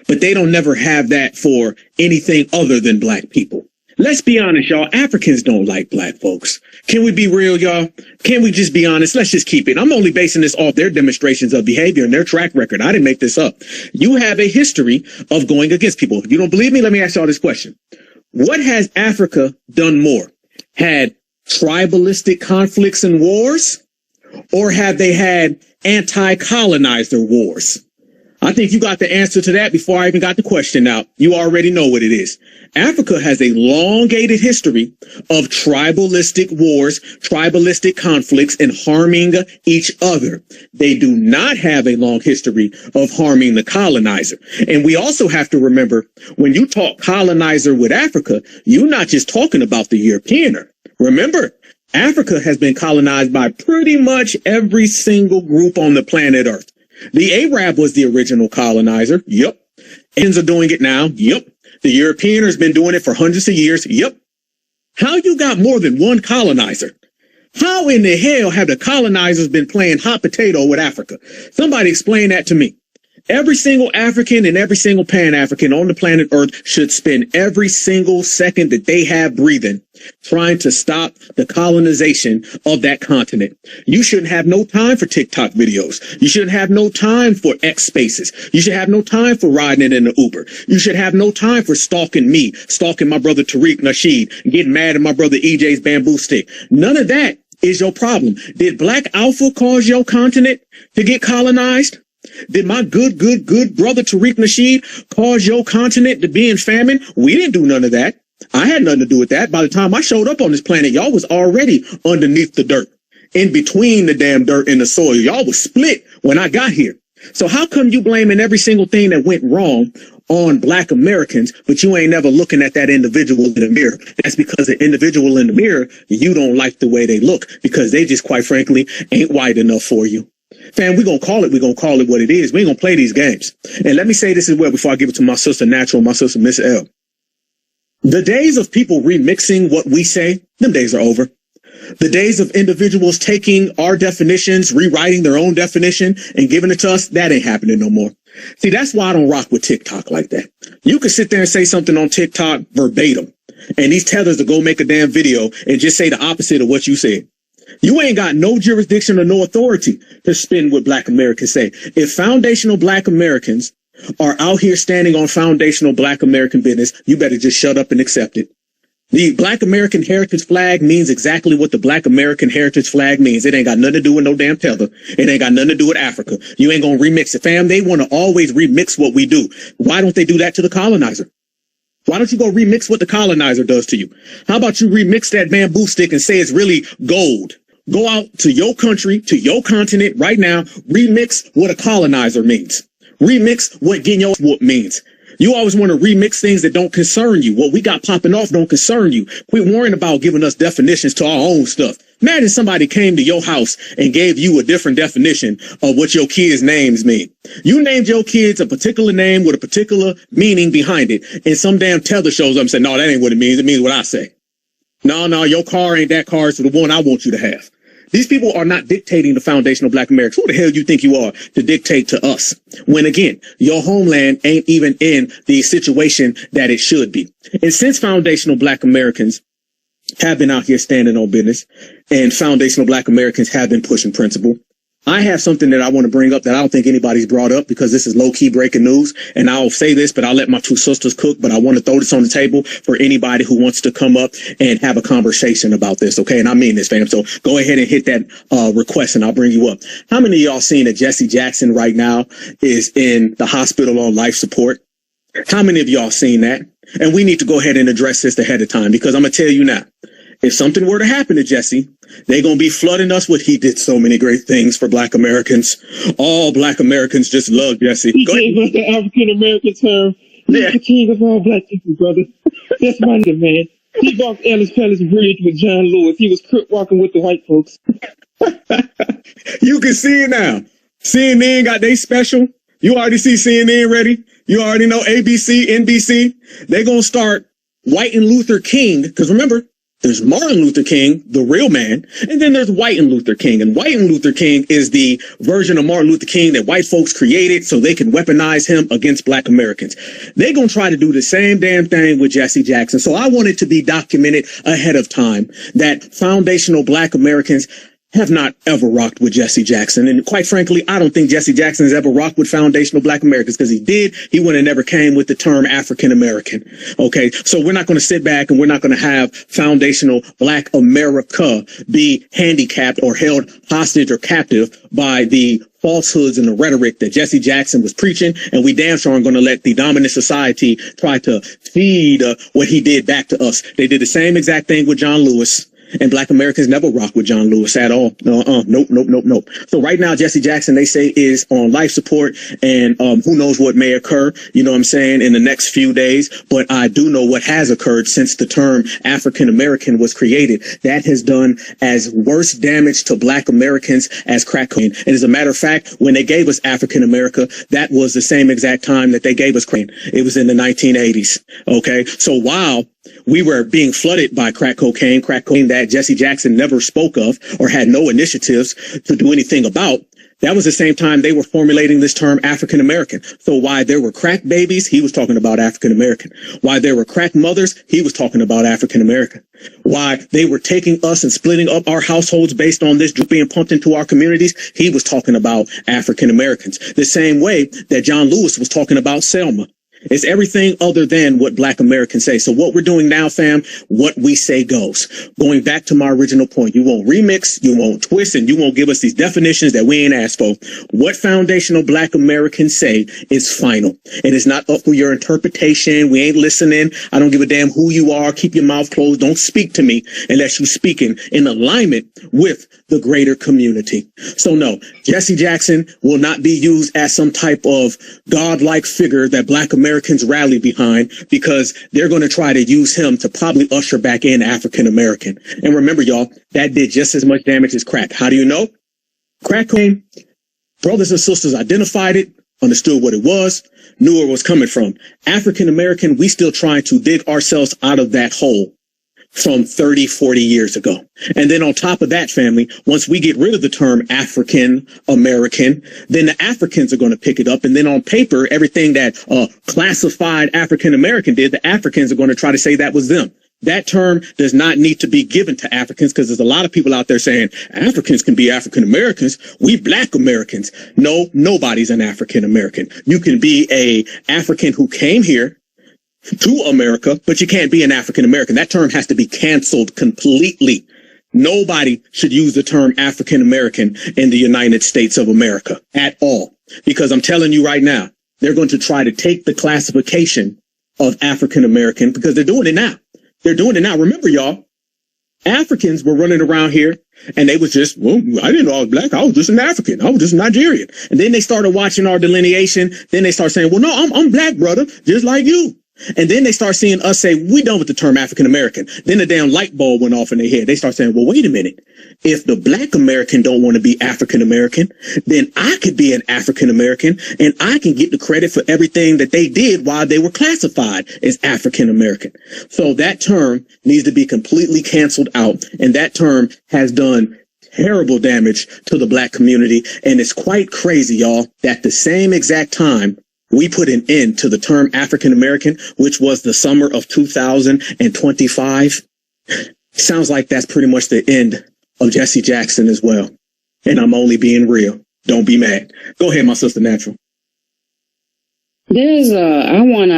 but they don't never have that for anything other than black people. Let's be honest, y'all. Africans don't like black folks. Can we be real, y'all? Can we just be honest? Let's just keep it. I'm only basing this off their demonstrations of behavior and their track record. I didn't make this up. You have a history of going against people. If you don't believe me, let me ask y'all this question. What has Africa done more? Had tribalistic conflicts and wars? Or have they had anti-colonizer wars? I think you got the answer to that before I even got the question out. You already know what it is. Africa has a elongated history of tribalistic wars, tribalistic conflicts, and harming each other. They do not have a long history of harming the colonizer. And we also have to remember, when you talk colonizer with Africa, you're not just talking about the Europeaner. Remember, Africa has been colonized by pretty much every single group on the planet Earth. The Arab was the original colonizer. Yep. Asians are doing it now. Yep. The European has been doing it for hundreds of years. Yep. How you got more than one colonizer? How in the hell have the colonizers been playing hot potato with Africa? Somebody explain that to me. Every single African and every single Pan-African on the planet Earth should spend every single second that they have breathing trying to stop the colonization of that continent. You shouldn't have no time for TikTok videos. You shouldn't have no time for X spaces. You should have no time for riding it in the Uber. You should have no time for stalking me, stalking my brother Tariq Nasheed, getting mad at my brother EJ's bamboo stick. None of that is your problem. Did Black Alpha cause your continent to get colonized? Did my good brother Tariq Nasheed cause your continent to be in famine? We didn't do none of that. I had nothing to do with that. By the time I showed up on this planet, y'all was already underneath the dirt, in between the damn dirt and the soil. Y'all was split when I got here. So how come you blaming every single thing that went wrong on Black Americans, but you ain't never looking at that individual in the mirror? That's because the individual in the mirror, you don't like the way they look, because they just, quite frankly, ain't white enough for you. Fam, we're going to call it what it is. We ain't going to play these games. And let me say this as well before I give it to my sister Natural, my sister Miss L. The days of people remixing what we say, them days are over. The days of individuals taking our definitions, rewriting their own definition and giving it to us, that ain't happening no more. See, that's why I don't rock with TikTok like that. You can sit there and say something on TikTok verbatim, and these tethers will go make a damn video and just say the opposite of what you said. You ain't got no jurisdiction or no authority to spin what Black Americans say. If foundational Black Americans are out here standing on foundational Black American business, you better just shut up and accept it. The Black American Heritage Flag means exactly what the Black American Heritage Flag means. It ain't got nothing to do with no damn tether. It ain't got nothing to do with Africa. You ain't gonna remix it. Fam, they want to always remix what we do. Why don't they do that to the colonizer? Why don't you go remix what the colonizer does to you? How about you remix that bamboo stick and say it's really gold? Go out to your country, to your continent right now, remix what a colonizer means. Remix what Guignol means. You always want to remix things that don't concern you. What we got popping off don't concern you. Quit worrying about giving us definitions to our own stuff. Imagine somebody came to your house and gave you a different definition of what your kids' names mean. You named your kids a particular name with a particular meaning behind it, and some damn tether shows up and says, no, that ain't what it means. It means what I say. No, your car ain't that car. It's the one I want you to have. These people are not dictating the foundational Black Americans. Who the hell you think you are to dictate to us? When again, your homeland ain't even in the situation that it should be. And since foundational Black Americans have been out here standing on business, and foundational Black Americans have been pushing principle. I have something that I want to bring up that I don't think anybody's brought up because this is low-key breaking news. And I'll say this, but I'll let my two sisters cook. But I want to throw this on the table for anybody who wants to come up and have a conversation about this. Okay. And I mean this, fam. So go ahead and hit that request and I'll bring you up. How many of y'all seen that Jesse Jackson right now is in the hospital on life support? How many of y'all seen that? And we need to go ahead and address this ahead of time because I'm going to tell you now. If something were to happen to Jesse, they're going to be flooding us with, he did so many great things for Black Americans. All Black Americans just love Jesse. He gave us the African American term. He's the king of all Black people, brother. That's my nigga, man. He walked Ellis Pellis Bridge with John Lewis. He was crip walking with the white folks. You can see it now. CNN got their special. You already see CNN ready. You already know ABC, NBC. They're going to start whiting Luther King. Because remember, there's Martin Luther King, the real man, and then there's Whiten Luther King. And Whiten Luther King is the version of Martin Luther King that white folks created so they can weaponize him against Black Americans. They're going to try to do the same damn thing with Jesse Jackson. So I want it to be documented ahead of time that foundational Black Americans have not ever rocked with Jesse Jackson. And quite frankly, I don't think Jesse Jackson has ever rocked with foundational Black Americans because he did. He would have never came with the term African American. Okay. So we're not going to sit back and we're not going to have foundational Black America be handicapped or held hostage or captive by the falsehoods and the rhetoric that Jesse Jackson was preaching. And we damn sure aren't going to let the dominant society try to feed what he did back to us. They did the same exact thing with John Lewis. And Black Americans never rock with John Lewis at all. Nope. So right now, Jesse Jackson, they say, is on life support, and who knows what may occur, you know what I'm saying, in the next few days. But I do know what has occurred since the term African American was created. That has done as worse damage to Black Americans as crack cocaine. And as a matter of fact, when they gave us African America, that was the same exact time that they gave us cocaine. It was in the 1980s. Okay. So while we were being flooded by crack cocaine that Jesse Jackson never spoke of or had no initiatives to do anything about. That was the same time they were formulating this term African American. So while there were crack babies, he was talking about African American. While there were crack mothers, he was talking about African American. While they were taking us and splitting up our households based on this being pumped into our communities, he was talking about African Americans. The same way that John Lewis was talking about Selma. It's everything other than what Black Americans say. So what we're doing now, fam, what we say goes. Going back to my original point, you won't remix, you won't twist, and you won't give us these definitions that we ain't asked for. What foundational Black Americans say is final. It is not up for your interpretation. We ain't listening. I don't give a damn who you are. Keep your mouth closed. Don't speak to me unless you're speaking in alignment with the greater community. So no, Jesse Jackson will not be used as some type of godlike figure that Black Americans rally behind, because they're going to try to use him to probably usher back in African American. And remember, y'all, that did just as much damage as crack. How do you know? Crack cocaine, brothers and sisters identified it, understood what it was, knew where it was coming from. African American, we still trying to dig ourselves out of that hole from 30, 40 years ago. And then on top of that, family, once we get rid of the term African American, then the Africans are going to pick it up. And then on paper, everything that classified African American did, the Africans are going to try to say that was them. That term does not need to be given to Africans, because there's a lot of people out there saying Africans can be African Americans. We Black Americans. No, nobody's an African American. You can be a African who came here to America, but you can't be an African American. That term has to be canceled completely. Nobody should use the term African American in the United States of America at all, because I'm telling you right now, they're going to try to take the classification of African American, because they're doing it now. They're doing it now. Remember, y'all, Africans were running around here and they was just, well, I didn't know I was Black. I was just an African. I was just Nigerian. And then they started watching our delineation. Then they start saying, well, no, I'm Black, brother, just like you. And then they start seeing us say, we done with the term African American. Then the damn light bulb went off in their head. They start saying, well, wait a minute. If the Black American don't want to be African American, then I could be an African American and I can get the credit for everything that they did while they were classified as African American. So that term needs to be completely canceled out. And that term has done terrible damage to the Black community. And it's quite crazy, y'all, that the same exact time we put an end to the term African American, which was the summer of 2025. Sounds like that's pretty much the end of Jesse Jackson as well. And I'm only being real. Don't be mad. Go ahead, my sister Natural. I want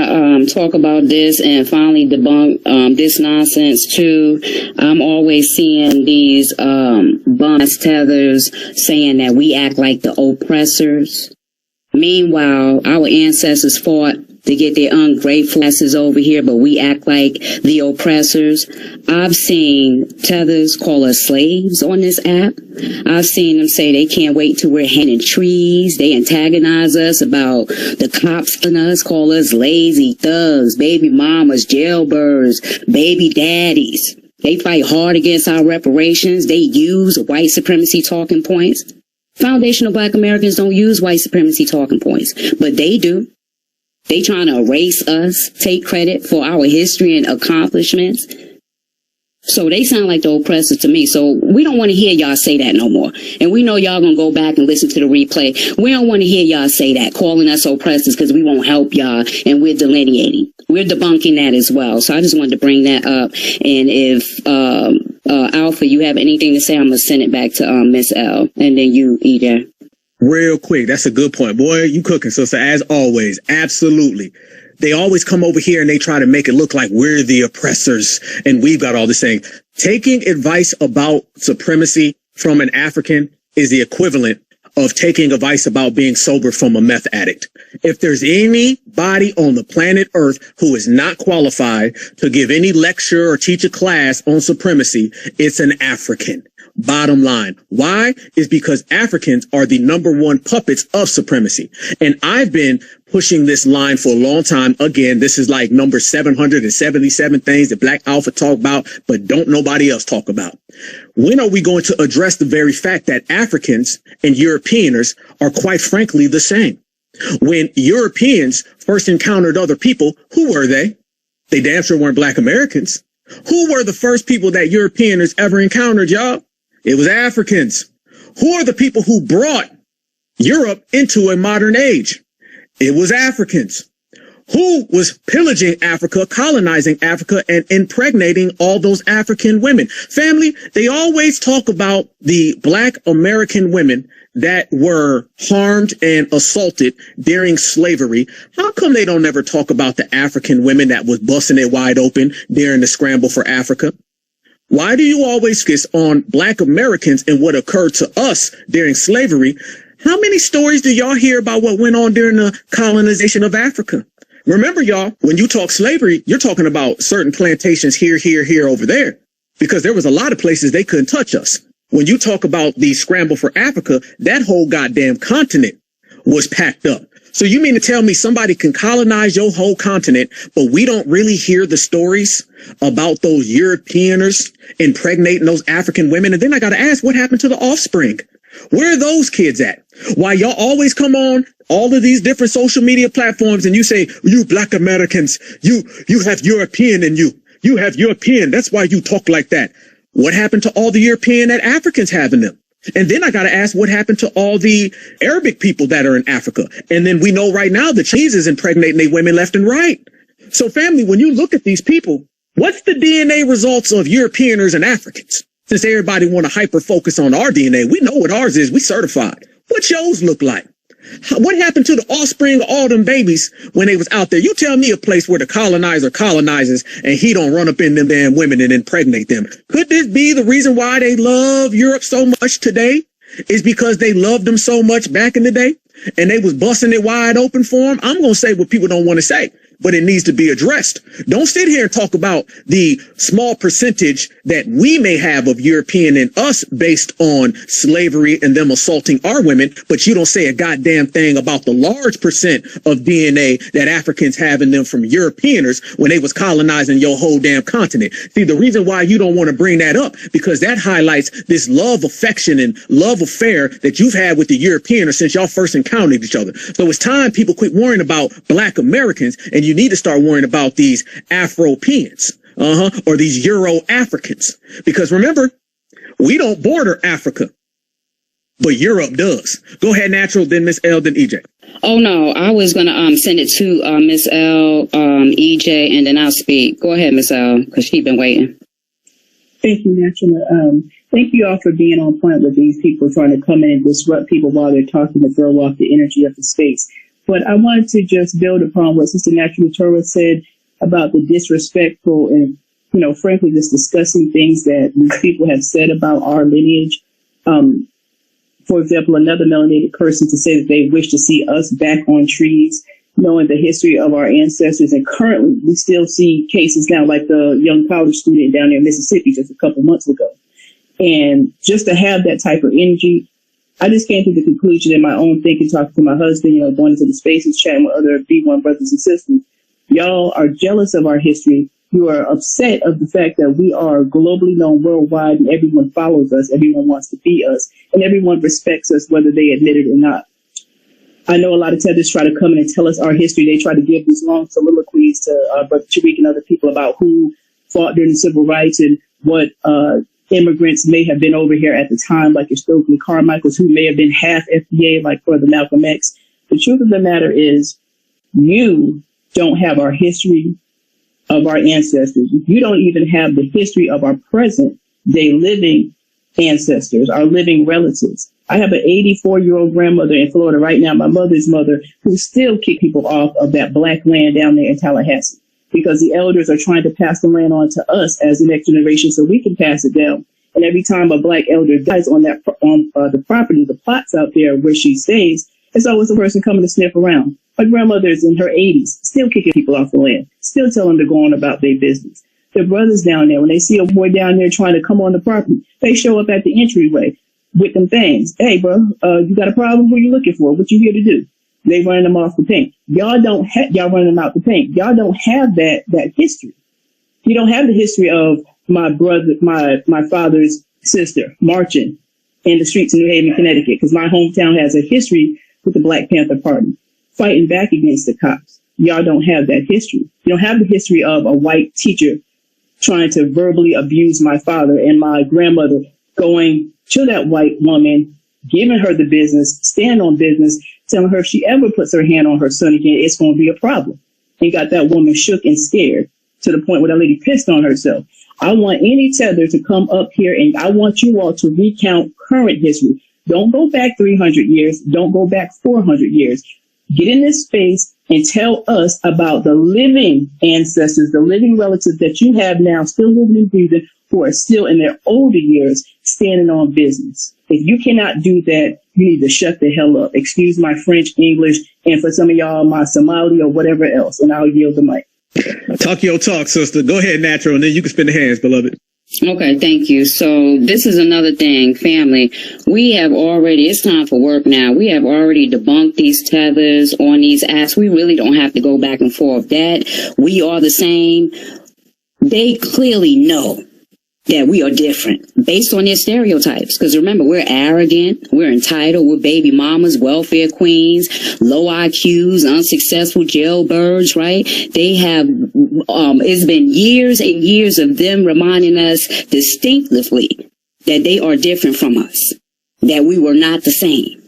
to talk about this and finally debunk this nonsense too. I'm always seeing these bus tethers saying that we act like the oppressors. Meanwhile, our ancestors fought to get their ungrateful asses over here, but we act like the oppressors. I've seen tethers call us slaves on this app. I've seen them say they can't wait till we're hanging trees. They antagonize us about the cops on us, call us lazy thugs, baby mamas, jailbirds, baby daddies. They fight hard against our reparations. They use white supremacy talking points. Foundational Black Americans don't use white supremacy talking points, but they do. They trying to erase us, take credit for our history and accomplishments. So they sound like the oppressors to me. So we don't want to hear y'all say that no more. And we know y'all gonna go back and listen to the replay. We don't want to hear y'all say that, calling us oppressors, because we won't help y'all, and we're delineating. We're debunking that as well. So I just wanted to bring that up. And if Alpha, you have anything to say, I'm gonna send it back to Miss L, and then you, EJ. Real quick, that's a good point. Boy, you cooking, sister, as always. Absolutely. They always come over here and they try to make it look like we're the oppressors and we've got all this thing. Taking advice about supremacy from an African is the equivalent of taking advice about being sober from a meth addict. If there's anybody on the planet Earth who is not qualified to give any lecture or teach a class on supremacy, it's an African. Bottom line. Why? Is because Africans are the number one puppets of supremacy. And I've been pushing this line for a long time. Again, this is like number 777 things that Black Alpha talk about, but don't nobody else talk about. When are we going to address the very fact that Africans and Europeaners are quite frankly the same? When Europeans first encountered other people, who were they? They damn sure weren't Black Americans. Who were the first people that Europeaners ever encountered, y'all? It was Africans. Who are the people who brought Europe into a modern age? It was Africans. Who was pillaging Africa, colonizing Africa, and impregnating all those African women? Family, they always talk about the Black American women that were harmed and assaulted during slavery. How come they don't ever talk about the African women that was busting it wide open during the scramble for Africa? Why do you always focus on Black Americans and what occurred to us during slavery? How many stories do y'all hear about what went on during the colonization of Africa? Remember, y'all, when you talk slavery, you're talking about certain plantations here, over there, because there was a lot of places they couldn't touch us. When you talk about the scramble for Africa, that whole goddamn continent was packed up. So you mean to tell me somebody can colonize your whole continent, but we don't really hear the stories about those Europeaners impregnating those African women? And then I got to ask, what happened to the offspring? Where are those kids at? Why y'all always come on all of these different social media platforms and you say, you Black Americans, you have European in you. You have European. That's why you talk like that. What happened to all the European that Africans have in them? And then I got to ask, what happened to all the Arabic people that are in Africa? And then we know right now the Chinese is impregnating their women left and right. So family, when you look at these people, what's the DNA results of Europeaners and Africans? Since everybody want to hyper focus on our DNA, we know what ours is. We certified. What yours look like? What happened to the offspring of all them babies when they was out there? You tell me a place where the colonizer colonizes and he don't run up in them damn women and impregnate them. Could this be the reason why they love Europe so much today? Is because they loved them so much back in the day and they was busting it wide open for them? I'm going to say what people don't want to say, but it needs to be addressed. Don't sit here and talk about the small percentage that we may have of European in us based on slavery and them assaulting our women, but you don't say a goddamn thing about the large percent of DNA that Africans have in them from Europeaners when they was colonizing your whole damn continent. See, the reason why you don't want to bring that up, because that highlights this love, affection, and love affair that you've had with the Europeaners since y'all first encountered each other. So it's time people quit worrying about Black Americans and you need to start worrying about these Afropeans, or these Euro-Africans. Because remember, we don't border Africa, but Europe does. Go ahead, Natural, then Miss L, then EJ. Oh no, I was gonna send it to Miss L, EJ, and then I'll speak. Go ahead, Miss L, because she's been waiting. Thank you, Naturally. Thank you all for being on point with these people trying to come in and disrupt people while they're talking to throw off the energy of the space. But I wanted to just build upon what Sister Naturally Torah said about the disrespectful and, frankly, just discussing things that these people have said about our lineage. For example, another melanated person to say that they wish to see us back on trees, knowing the history of our ancestors. And currently, we still see cases now like the young college student down there in Mississippi just a couple months ago. And just to have that type of energy, I just came to the conclusion in my own thinking, talking to my husband, going into the spaces, chatting with other B1 brothers and sisters. Y'all are jealous of our history. You are upset of the fact that we are globally known worldwide and everyone follows us, everyone wants to be us, and everyone respects us whether they admit it or not. I know a lot of tethers try to come in and tell us our history. They try to give these long soliloquies to Brother Tariq and other people about who fought during the civil rights and what immigrants may have been over here at the time, like your Stokely Carmichaels, who may have been half FBA, like Brother Malcolm X. The truth of the matter is you don't have our history of our ancestors. You don't even have the history of our present day living ancestors, our living relatives. I have an 84-year-old grandmother in Florida right now, my mother's mother, who still kick people off of that black land down there in Tallahassee because the elders are trying to pass the land on to us as the next generation so we can pass it down. And every time a black elder dies on the property, the plots out there where she stays, it's always a person coming to sniff around. My grandmother is in her 80s, still kicking people off the land, still telling them to go on about their business. Their brothers down there, when they see a boy down there trying to come on the property, they show up at the entryway with them things. Hey, bro, you got a problem? What are you looking for? What you here to do? They running them off the paint. Y'all running them out the paint. Y'all don't have that history. You don't have the history of my brother, my father's sister marching in the streets of New Haven, Connecticut, because my hometown has a history with the Black Panther Party, fighting back against the cops. Y'all don't have that history. You don't have the history of a white teacher trying to verbally abuse my father and my grandmother going to that white woman, giving her the business, stand on business, telling her if she ever puts her hand on her son again, it's going to be a problem. And got that woman shook and scared to the point where that lady pissed on herself. I want any tether to come up here and I want you all to recount current history. Don't go back 300 years. Don't go back 400 years. Get in this space and tell us about the living ancestors, the living relatives that you have now still living and breathing who are still in their older years standing on business. If you cannot do that, you need to shut the hell up. Excuse my French, English, and for some of y'all, my Somali or whatever else. And I'll yield the mic. Talk your talk, sister. Go ahead, Natural, and then you can spin the hands, beloved. Okay, thank you. So this is another thing, family. It's time for work now. We have already debunked these tethers on these apps. We really don't have to go back and forth. That we are the same. They clearly know that we are different based on their stereotypes. Because remember, we're arrogant, we're entitled, we're baby mamas, welfare queens, low IQs, unsuccessful jailbirds, right? They have, it's been years and years of them reminding us distinctively that they are different from us, that we were not the same.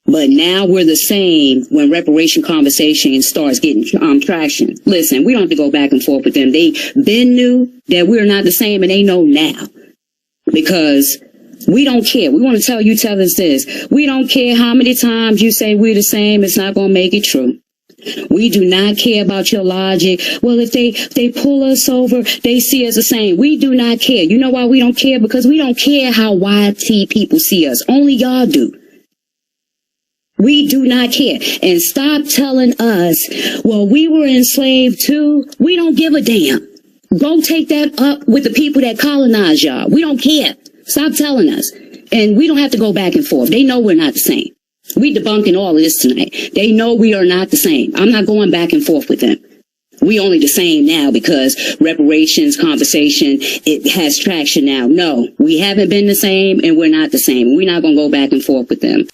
But now we're the same when reparation conversation starts getting traction. Listen, we don't have to go back and forth with them. They been knew that we're not the same, and they know now. Because we don't care. We want to tell you tethers this. We don't care how many times you say we're the same. It's not going to make it true. We do not care about your logic. Well, if they pull us over, they see us the same. We do not care. You know why we don't care? Because we don't care how YT people see us. Only y'all do. We do not care. And stop telling us, well, we were enslaved too. We don't give a damn. Go take that up with the people that colonized y'all. We don't care. Stop telling us. And we don't have to go back and forth. They know we're not the same. We debunking all of this tonight. They know we are not the same. I'm not going back and forth with them. We only the same now because reparations conversation, it has traction now. No, we haven't been the same and we're not the same. We're not going to go back and forth with them.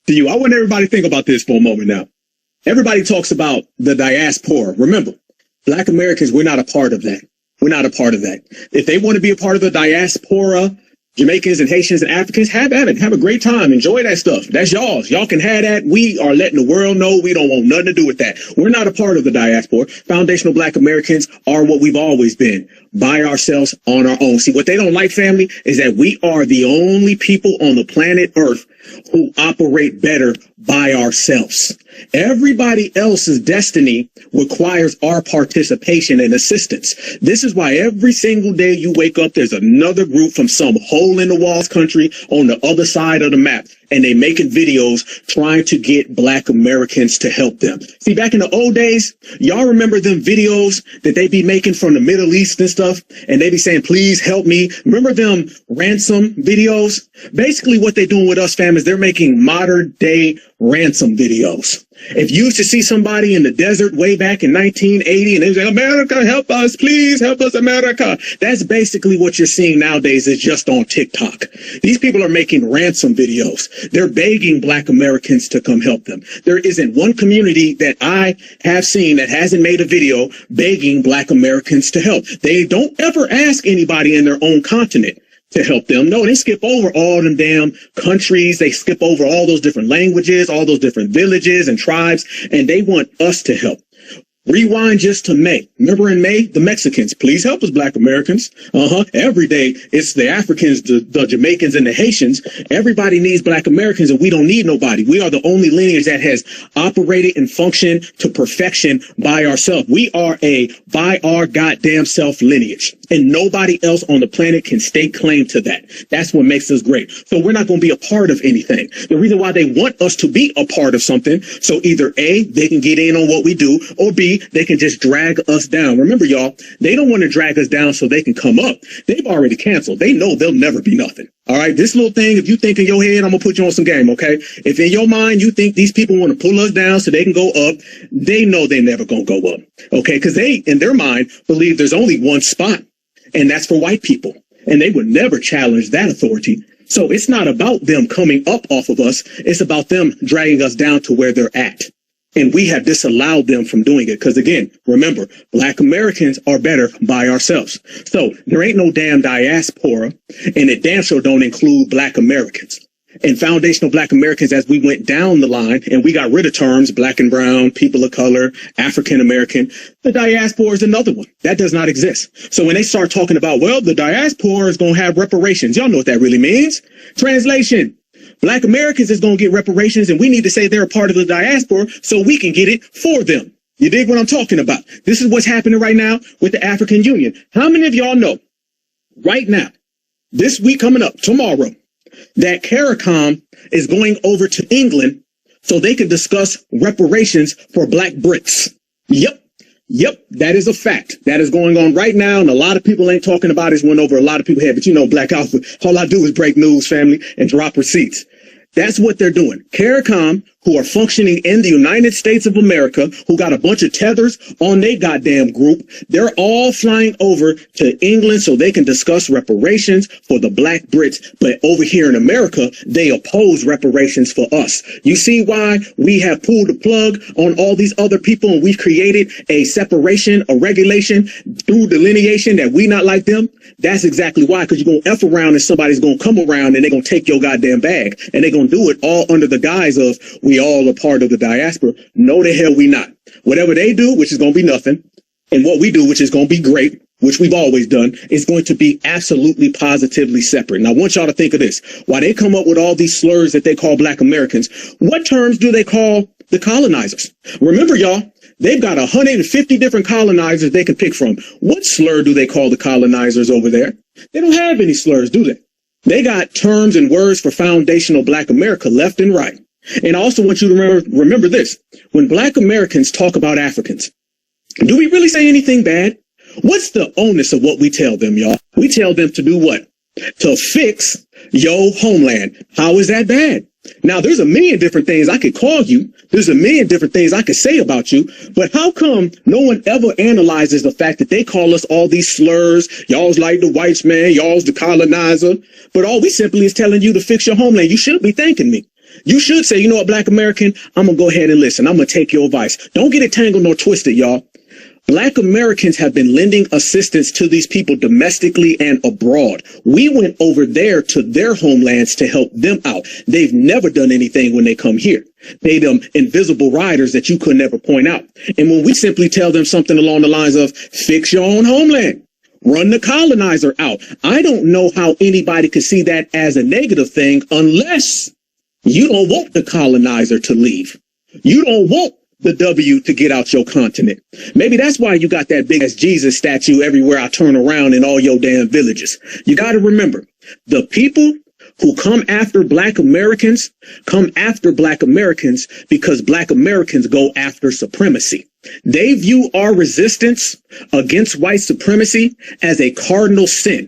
To you, I want everybody to think about this for a moment now. Everybody talks about the diaspora. Remember, Black Americans, we're not a part of that. We're not a part of that. If they want to be a part of the diaspora, Jamaicans and Haitians and Africans, have at it. Have a great time. Enjoy that stuff. That's y'all's. Y'all can have that. We are letting the world know we don't want nothing to do with that. We're not a part of the diaspora. Foundational Black Americans are what we've always been, by ourselves on our own. See, what they don't like, family, is that we are the only people on the planet Earth who operate better by ourselves. Everybody else's destiny requires our participation and assistance. This is why every single day you wake up, there's another group from some hole in the walls country on the other side of the map, and they making videos trying to get Black Americans to help them. See, back in the old days, y'all remember them videos that they be making from the Middle East and stuff, and they be saying, please help me. Remember them ransom videos? Basically what they're doing with us, fam, is they're making modern day ransom videos. If you used to see somebody in the desert way back in 1980 and they was like, America, help us, please help us, America. That's basically what you're seeing nowadays, is just on TikTok. These people are making ransom videos. They're begging Black Americans to come help them. There isn't one community that I have seen that hasn't made a video begging Black Americans to help. They don't ever ask anybody in their own continent to help them. No, they skip over all them damn countries. They skip over all those different languages, all those different villages and tribes, and they want us to help. Rewind just to May. Remember in May, the Mexicans, please help us, Black Americans. Every day, it's the Africans, the Jamaicans, and the Haitians. Everybody needs Black Americans, and we don't need nobody. We are the only lineage that has operated and functioned to perfection by ourselves. We are a by our goddamn self lineage, and nobody else on the planet can stake claim to that. That's what makes us great. So we're not going to be a part of anything. The reason why they want us to be a part of something, so either A, they can get in on what we do, or B, they can just drag us down. Remember, y'all, they don't want to drag us down so they can come up. They've already canceled. They know they'll never be nothing. All right, this little thing, if you think in your head, I'm going to put you on some game, okay? If in your mind you think these people want to pull us down so they can go up, they know they're never going to go up, okay? Because they, in their mind, believe there's only one spot, and that's for white people. And they would never challenge that authority. So it's not about them coming up off of us. It's about them dragging us down to where they're at. And we have disallowed them from doing it. Because again, remember, Black Americans are better by ourselves. So there ain't no damn diaspora, and it damn sure don't include Black Americans. And foundational Black Americans, as we went down the line and we got rid of terms, Black and brown, people of color, African American, the diaspora is another one. That does not exist. So when they start talking about, well, the diaspora is going to have reparations, y'all know what that really means. Translation. Black Americans is going to get reparations, and we need to say they're a part of the diaspora so we can get it for them. You dig what I'm talking about? This is what's happening right now with the African Union. How many of y'all know right now, this week coming up, tomorrow, that CARICOM is going over to England so they can discuss reparations for Black Brits? Yep, that is a fact. That is going on right now, and a lot of people ain't talking about it. It's went over a lot of people head, but you know, Black Alpha, all I do is break news, family, and drop receipts. That's what they're doing. CARICOM, who are functioning in the United States of America, who got a bunch of tethers on their goddamn group, they're all flying over to England so they can discuss reparations for the Black Brits. But over here in America, they oppose reparations for us. You see why we have pulled the plug on all these other people, and we've created a separation, a regulation through delineation that we not like them? That's exactly why, because you're going to F around and somebody's going to come around and they're going to take your goddamn bag, and they're going to do it all under the guise of we all are part of the diaspora. No, the hell we not. Whatever they do, which is going to be nothing, and what we do, which is going to be great, which we've always done, is going to be absolutely positively separate. And I want y'all to think of this. Why they come up with all these slurs that they call Black Americans, what terms do they call the colonizers? Remember, y'all, they've got 150 different colonizers they can pick from. What slur do they call the colonizers over there? They don't have any slurs, do they? They got terms and words for foundational Black America left and right. And I also want you to remember this. When Black Americans talk about Africans, do we really say anything bad? What's the onus of what we tell them, y'all? We tell them to do what? To fix your homeland. How is that bad? Now, there's a million different things I could call you. There's a million different things I could say about you. But how come no one ever analyzes the fact that they call us all these slurs? Y'all's like the whites, man. Y'all's the colonizer. But all we simply is telling you to fix your homeland. You should be thanking me. You should say, you know what, Black American, I'm going to go ahead and listen. I'm going to take your advice. Don't get it tangled nor twisted, y'all. Black Americans have been lending assistance to these people domestically and abroad. We went over there to their homelands to help them out. They've never done anything when they come here. They invisible riders that you could never point out. And when we simply tell them something along the lines of fix your own homeland, run the colonizer out, I don't know how anybody could see that as a negative thing unless you don't want the colonizer to leave. You don't want the W to get out your continent. Maybe that's why you got that big ass Jesus statue everywhere I turn around in all your damn villages. You got to remember, the people who come after Black Americans because Black Americans go after supremacy. They view our resistance against white supremacy as a cardinal sin.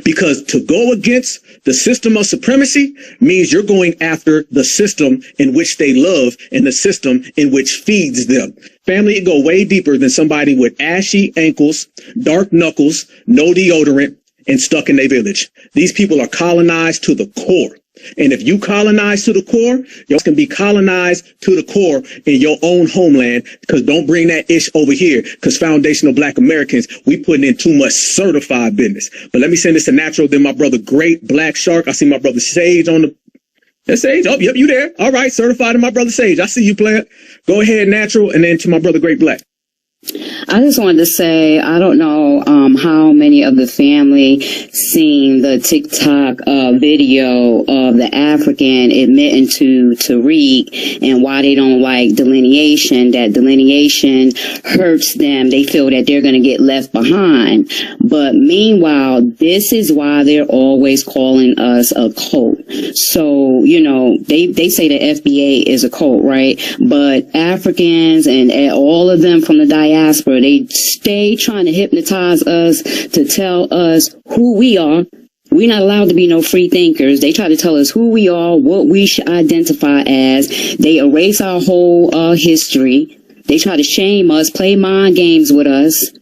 Because to go against the system of supremacy means you're going after the system in which they love and the system in which feeds them. Family, it go way deeper than somebody with ashy ankles, dark knuckles, no deodorant, and stuck in their village. These people are colonized to the core. And if you colonize to the core, you can be colonized to the core in your own homeland, because don't bring that ish over here, because foundational Black Americans, we putting in too much certified business. But let me send this to Natural, then my brother Great Black Shark. I see my brother Sage on the... That's Sage? Oh, yep, you there. All right, certified in my brother Sage. I see you playing. Go ahead, Natural, and then to my brother Great Black. I just wanted to say, I don't know how many of the family seen the TikTok video of the African admitting to Tariq and why they don't like delineation, that delineation hurts them. They feel that they're going to get left behind. But meanwhile, this is why they're always calling us a cult. So, you know, they say the FBA is a cult, right? But Africans and all of them from the diaspora, they stay trying to hypnotize us to tell us who we are. We're not allowed to be no free thinkers. They try to tell us who we are, what we should identify as. They erase our whole history. They try to shame us, play mind games with us.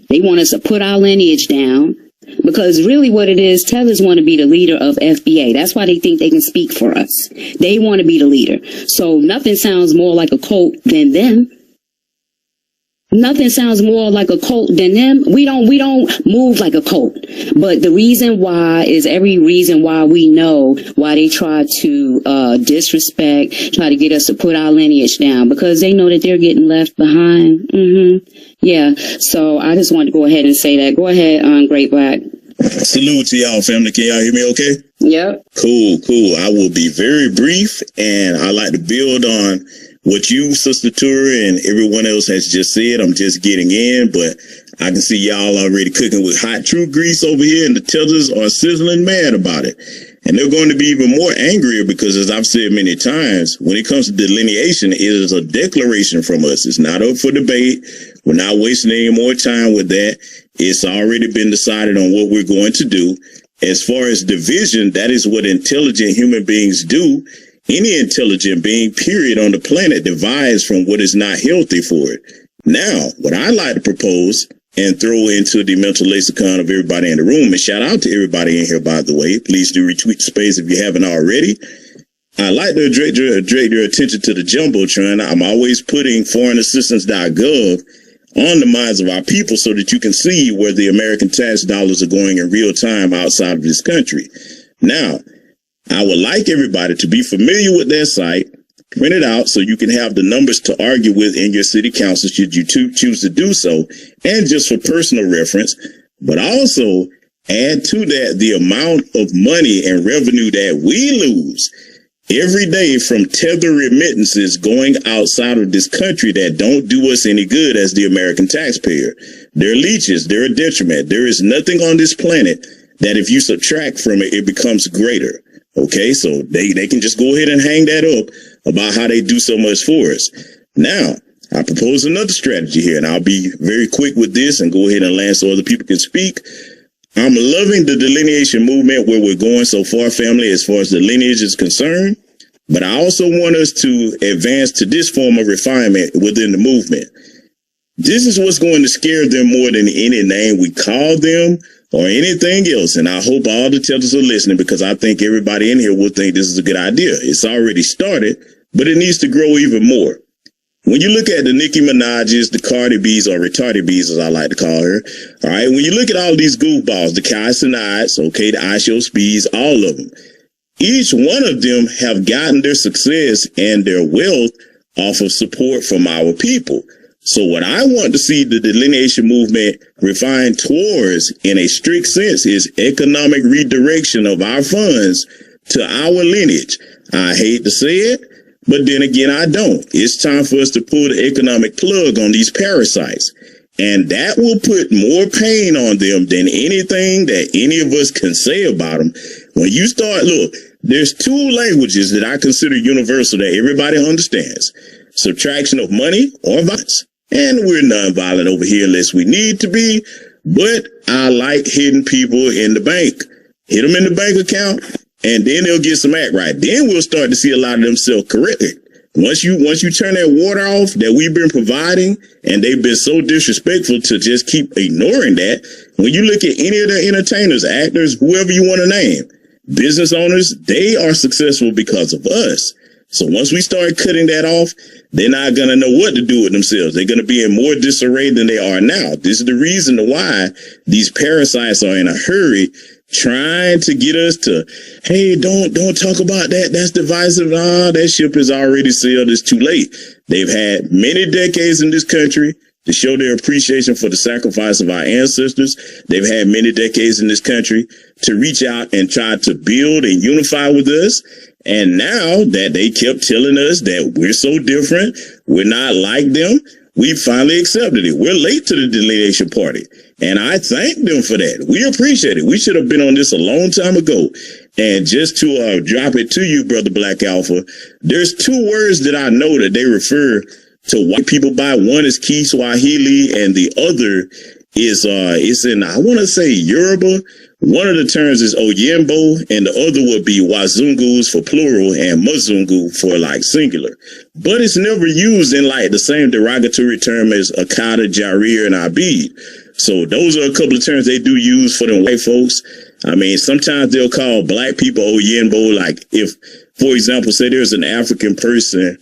They want us to put our lineage down. Because really what it is, tellers want to be the leader of FBA. That's why they think they can speak for us. They want to be the leader. So nothing sounds more like a cult than them. Nothing sounds more like a cult than them. We don't move like a cult. But the reason why is every reason why we know why they try to disrespect, try to get us to put our lineage down, because they know that they're getting left behind. Yeah. So I just wanted to go ahead and say that. Go ahead, Great Black. Salute to y'all, family. Can y'all hear me okay? Yep. Cool. I will be very brief, and I like to build on what you, Sister Tura, and everyone else has just said. I'm just getting in, but I can see y'all already cooking with hot true grease over here, and the tellers are sizzling mad about it. And they're going to be even more angrier because, as I've said many times, when it comes to delineation, it is a declaration from us. It's not up for debate. We're not wasting any more time with that. It's already been decided on what we're going to do. As far as division, that is what intelligent human beings do. Any intelligent being, period, on the planet divides from what is not healthy for it. Now, what I like to propose and throw into the mental lexicon of everybody in the room, and shout out to everybody in here, by the way. Please do retweet the space if you haven't already. I like to direct your attention to the Jumbotron. I'm always putting foreignassistance.gov on the minds of our people so that you can see where the American tax dollars are going in real time outside of this country. Now, I would like everybody to be familiar with that site, print it out so you can have the numbers to argue with in your city council should you choose to do so, and just for personal reference, but also add to that the amount of money and revenue that we lose every day from tether remittances going outside of this country that don't do us any good as the American taxpayer. They're leeches, they're a detriment. There is nothing on this planet that if you subtract from it, it becomes greater. Okay, so they can just go ahead and hang that up about how they do so much for us. Now, I propose another strategy here, and I'll be very quick with this and go ahead and land so other people can speak. I'm loving the delineation movement where we're going so far, family, as far as the lineage is concerned. But I also want us to advance to this form of refinement within the movement. This is what's going to scare them more than any name we call them or anything else. And I hope all the tellers are listening, because I think everybody in here will think this is a good idea. It's already started, but it needs to grow even more. When you look at the Nicki Minaj's, the Cardi B's, or retarded B's, as I like to call her, all right, when you look at all these goofballs, the Kai Cenats, okay, the Aisho Speeds, all of them, each one of them have gotten their success and their wealth off of support from our people. So what I want to see the delineation movement refined towards in a strict sense is economic redirection of our funds to our lineage. I hate to say it, but then again, I don't. It's time for us to pull the economic plug on these parasites. And that will put more pain on them than anything that any of us can say about them. When you start, look, there's two languages that I consider universal that everybody understands. Subtraction of money or violence. And we're nonviolent over here unless we need to be. But I like hitting people in the bank. Hit them in the bank account, and then they'll get some act right. Then we'll start to see a lot of them self-correcting. Once you turn that water off that we've been providing, and they've been so disrespectful to just keep ignoring that, when you look at any of the entertainers, actors, whoever you want to name, business owners, they are successful because of us. So once we start cutting that off, they're not going to know what to do with themselves. They're going to be in more disarray than they are now. This is the reason why these parasites are in a hurry trying to get us to, hey, don't talk about that. That's divisive. That ship is already sailed. It's too late. They've had many decades in this country to show their appreciation for the sacrifice of our ancestors. They've had many decades in this country to reach out and try to build and unify with us. And now that they kept telling us that we're so different, we're not like them, we finally accepted it. We're late to the delineation party. And I thank them for that. We appreciate it. We should have been on this a long time ago. And just to drop it to you, Brother Black Alpha, there's two words that I know that they refer to white people by. One is Kiswahili and the other is it's in, I want to say, Yoruba. One of the terms is Oyembo, and the other would be Wazungus for plural and Muzungu for like singular. But it's never used in like the same derogatory term as Akata, Jarir, and Abid. So those are a couple of terms they do use for them white folks. I mean, sometimes they'll call black people Oyembo, like if, for example, say there's an African person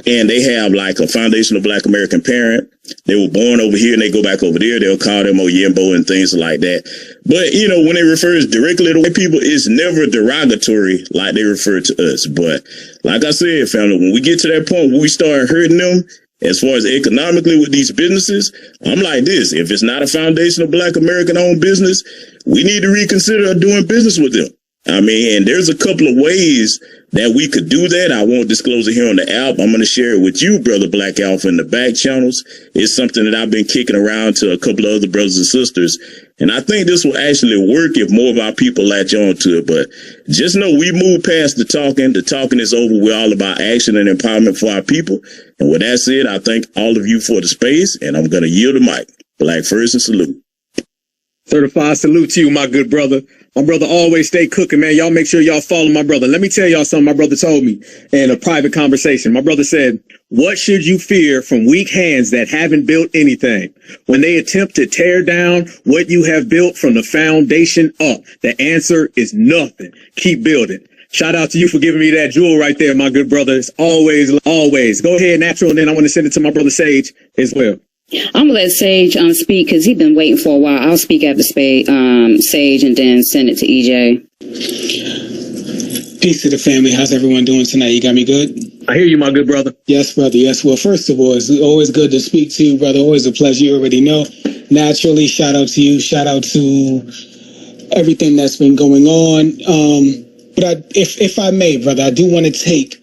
and they have like a foundational Black American parent. They were born over here and they go back over there. They'll call them Oyembo and things like that. But, you know, when it refers directly to white people, it's never derogatory like they refer to us. But like I said, family, when we get to that point where we start hurting them, as far as economically with these businesses, I'm like this. If it's not a foundational Black American owned business, we need to reconsider doing business with them. I mean, and there's a couple of ways that we could do that. I won't disclose it here on the app. I'm going to share it with you, Brother Black Alpha, in the back channels. It's something that I've been kicking around to a couple of other brothers and sisters. And I think this will actually work if more of our people latch on to it. But just know we move past the talking. The talking is over. We're all about action and empowerment for our people. And with that said, I thank all of you for the space, and I'm going to yield the mic. Black first and salute. Certified salute to you, my good brother. My brother always stay cooking, man. Y'all make sure y'all follow my brother. Let me tell y'all something my brother told me in a private conversation. My brother said, what should you fear from weak hands that haven't built anything? When they attempt to tear down what you have built from the foundation up, the answer is nothing. Keep building. Shout out to you for giving me that jewel right there, my good brother. It's always. Go ahead, Natural, and then I want to send it to my brother Sage as well. I'm gonna let Sage speak because he's been waiting for a while. I'll speak after Sage and then send it to EJ. Peace to the family. How's everyone doing tonight? You got me good? I hear you, my good brother. Yes, brother. Yes. Well, first of all, it's always good to speak to you, brother. Always a pleasure. You already know. Naturally, shout out to you. Shout out to everything that's been going on. But if I may, brother, I do want to take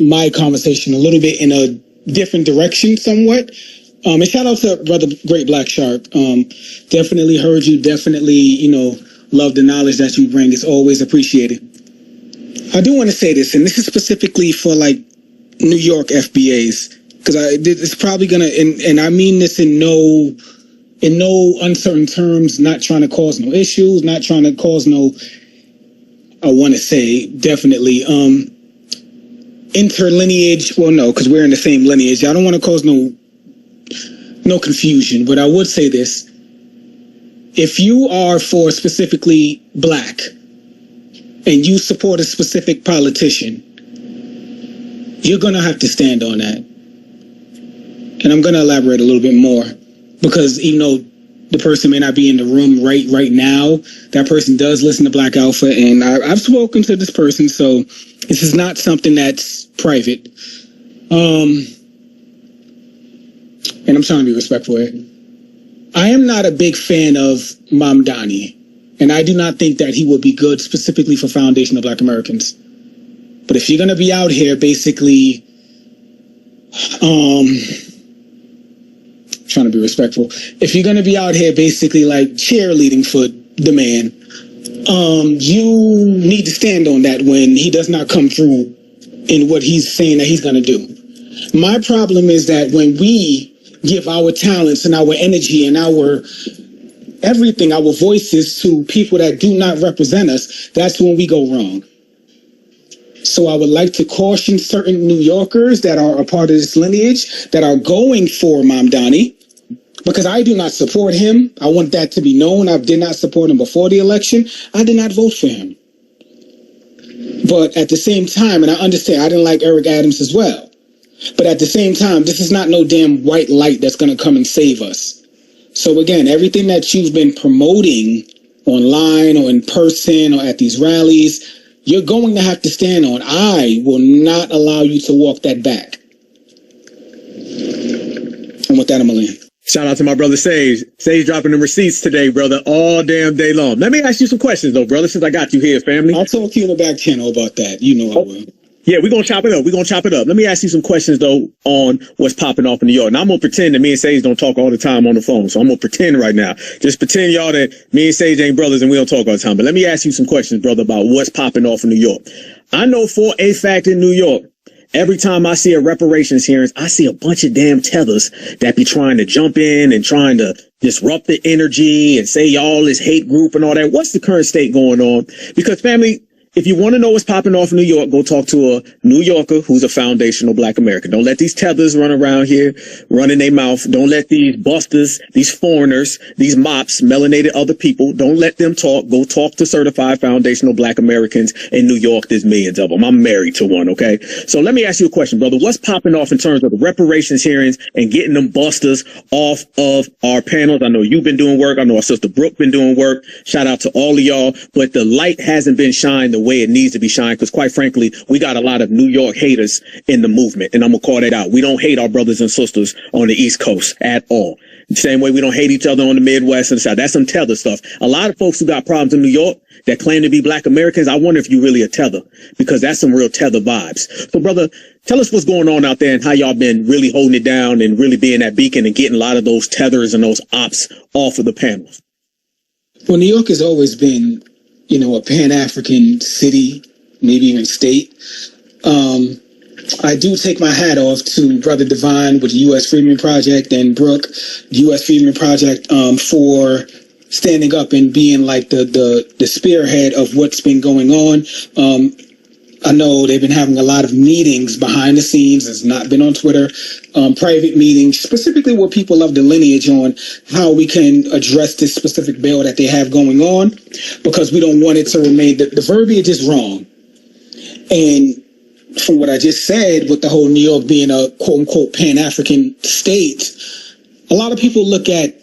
my conversation a little bit in a different direction somewhat. And shout out to Brother Great Black Shark. Definitely heard you. Definitely, love the knowledge that you bring. It's always appreciated. I do want to say this, and this is specifically for like New York FBAs, because it's probably gonna, and I mean this in no uncertain terms. Not trying to cause no issues. Not trying to cause no. I want to say definitely interlineage. Well, no, because we're in the same lineage. I don't want to cause no confusion, but I would say this. If you are for specifically black and you support a specific politician, you're going to have to stand on that. And I'm going to elaborate a little bit more, because even though the person may not be in the room right now, that person does listen to Black Alpha, and I've spoken to this person, so this is not something that's private. And I'm trying to be respectful here. I am not a big fan of Mamdani, and I do not think that he will be good specifically for Foundation of Black Americans. But if you're going to be out here basically, trying to be respectful, if you're going to be out here basically like cheerleading for the man, you need to stand on that when he does not come through in what he's saying that he's going to do. My problem is that when we give our talents and our energy and our everything, our voices to people that do not represent us, that's when we go wrong. So I would like to caution certain New Yorkers that are a part of this lineage that are going for Mamdani, because I do not support him. I want that to be known. I did not support him before the election. I did not vote for him. But at the same time, and I understand, I didn't like Eric Adams as well. But at the same time, this is not no damn white light that's going to come and save us. So again, everything that you've been promoting online or in person or at these rallies, you're going to have to stand on. I will not allow you to walk that back. And with that, I'm going to land. Shout out to my brother Sage. Sage dropping the receipts today, brother, all damn day long. Let me ask you some questions, though, brother, since I got you here, family. I'll talk to you in the back channel about that. You know I will. Yeah, we're going to chop it up. We're going to chop it up. Let me ask you some questions, though, on what's popping off in New York. Now, I'm going to pretend that me and Sage don't talk all the time on the phone. So I'm going to pretend right now. Just pretend, y'all, that me and Sage ain't brothers and we don't talk all the time. But let me ask you some questions, brother, about what's popping off in New York. I know for a fact in New York, every time I see a reparations hearings, I see a bunch of damn tethers that be trying to jump in and trying to disrupt the energy and say y'all is hate group and all that. What's the current state going on? Because, family, if you want to know what's popping off in New York, go talk to a New Yorker who's a foundational Black American. Don't let these tethers run around here running their mouth. Don't let these busters, these foreigners, these mops, melanated other people, don't let them talk. Go talk to certified foundational Black Americans in New York. There's millions of them. I'm married to one, okay? So let me ask you a question, brother. What's popping off in terms of the reparations hearings and getting them busters off of our panels? I know you've been doing work. I know our sister Brooke been doing work. Shout out to all of y'all. But the light hasn't been shined the way it needs to be shined, because quite frankly, we got a lot of New York haters in the movement, and I'm gonna call that out. We don't hate our brothers and sisters on the East Coast at all. The same way we don't hate each other on the Midwest and the South. That's some tether stuff. A lot of folks who got problems in New York that claim to be Black Americans, I wonder if you really a tether, because that's some real tether vibes. So, brother, tell us what's going on out there and how y'all been really holding it down and really being that beacon and getting a lot of those tethers and those ops off of the panels. Well, New York has always been, you know, a Pan-African city, maybe even state. I do take my hat off to Brother Divine with the U.S. Freedmen Project and Brooke, the U.S. Freedmen Project, for standing up and being like the spearhead of what's been going on. I know they've been having a lot of meetings behind the scenes. It's not been on Twitter, private meetings, specifically with people of the lineage on how we can address this specific bill that they have going on, because we don't want it to remain, the verbiage is wrong. And from what I just said, with the whole New York being a quote unquote Pan-African state, a lot of people look at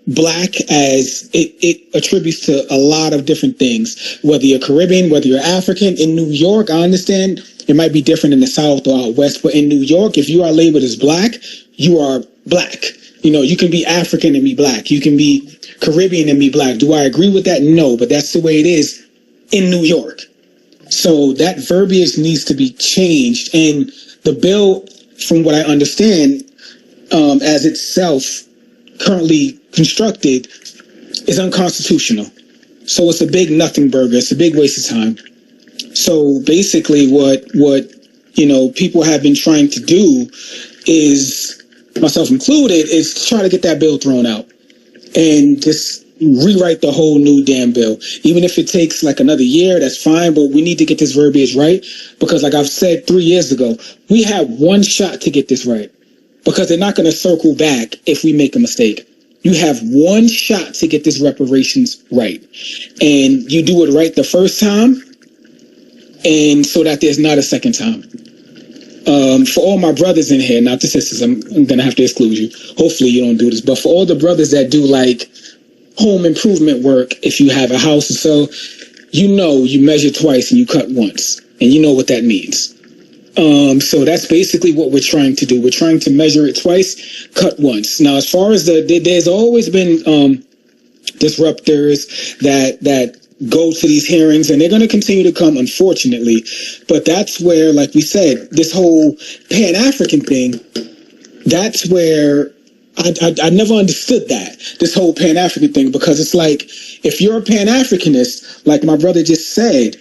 Black as it attributes to a lot of different things, whether you're Caribbean, whether you're African. In New York, I understand it might be different in the South or out West, but in New York, if you are labeled as Black, you are Black. You know, you can be African and be Black. You can be Caribbean and be Black. Do I agree with that? No, but that's the way it is in New York. So that verbiage needs to be changed. And the bill, from what I understand, as itself currently constructed, is unconstitutional. So it's a big nothing burger. It's a big waste of time. So basically what you know, people have been trying to do is, myself included, is try to get that bill thrown out and just rewrite the whole new damn bill. Even if it takes like another year, that's fine, but we need to get this verbiage right, because like I've said 3 years ago, we have one shot to get this right, because they're not going to circle back if we make a mistake. You have one shot to get this reparations right, and you do it right the first time, and so that there's not a second time. For all my brothers in here, not the sisters, I'm going to have to exclude you. Hopefully you don't do this. But for all the brothers that do like home improvement work, if you have a house or so, you measure twice and you cut once. And you know what that means. So that's basically what we're trying to do. We're trying to measure it twice, cut once. Now, as far as there's always been disruptors that go to these hearings, and they're going to continue to come, unfortunately. But that's where, like we said, this whole Pan-African thing, that's where I never understood that, this whole Pan-African thing, because it's like, if you're a Pan-Africanist, like my brother just said,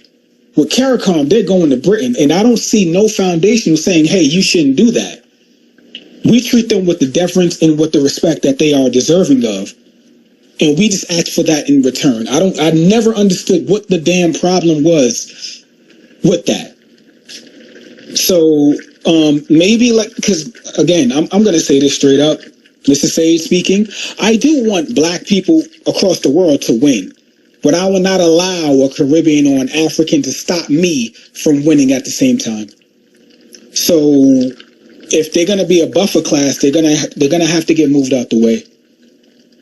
with CARICOM, they're going to Britain, and I don't see no foundation saying, hey, you shouldn't do that. We treat them with the deference and with the respect that they are deserving of. And we just ask for that in return. I never understood what the damn problem was with that. So, maybe because again, I'm going to say this straight up. This is Sage speaking. I do want black people across the world to win, but I will not allow a Caribbean or an African to stop me from winning at the same time. So if they're going to be a buffer class, they're going to have to get moved out the way.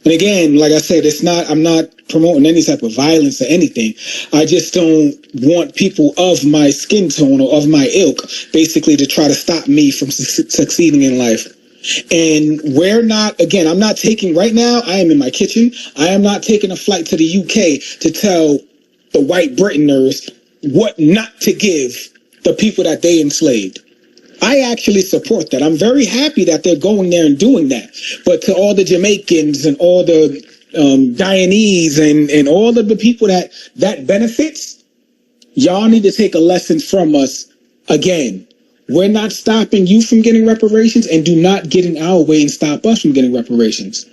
And again, like I said, I'm not promoting any type of violence or anything. I just don't want people of my skin tone or of my ilk basically to try to stop me from succeeding in life. And I'm not taking, right now, I am in my kitchen. I am not taking a flight to the UK to tell the white Britoners what not to give the people that they enslaved. I actually support that. I'm very happy that they're going there and doing that. But to all the Jamaicans and all the Guyanese and all of the people that benefits, y'all need to take a lesson from us again. We're not stopping you from getting reparations, and do not get in our way and stop us from getting reparations.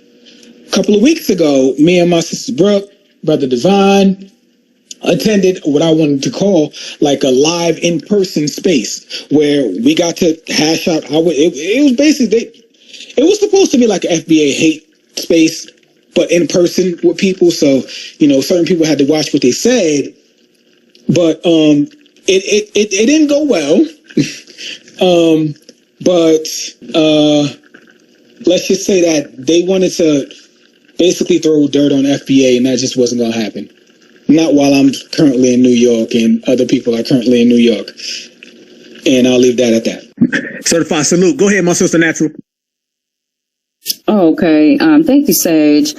A couple of weeks ago, me and my sister Brooke, brother Devon, attended what I wanted to call like a live in-person space where we got to hash out it was basically, it was supposed to be like an FBA hate space, but in person with people. So, certain people had to watch what they said, but it didn't go well. But let's just say that they wanted to basically throw dirt on FBA, and that just wasn't going to happen. Not while I'm currently in New York and other people are currently in New York. And I'll leave that at that. Certified salute. Go ahead, my sister Natural. Okay. Thank you, Sage.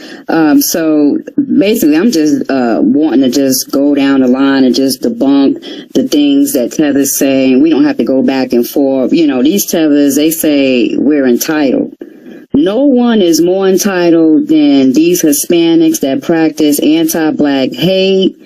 So basically, I'm just wanting to just go down the line and just debunk the things that Tether's saying. We don't have to go back and forth. These Tethers, they say we're entitled. No one is more entitled than these Hispanics that practice anti-black hate.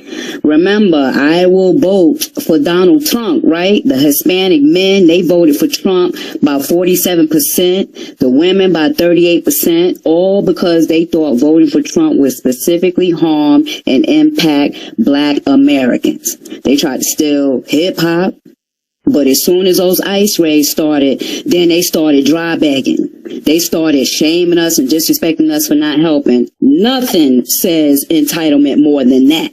Remember, I will vote for Donald Trump, right? The Hispanic men, they voted for Trump by 47%, the women by 38%, all because they thought voting for Trump would specifically harm and impact black Americans. They tried to steal hip-hop. But as soon as those ICE raids started, then they started dry begging. They started shaming us and disrespecting us for not helping. Nothing says entitlement more than that.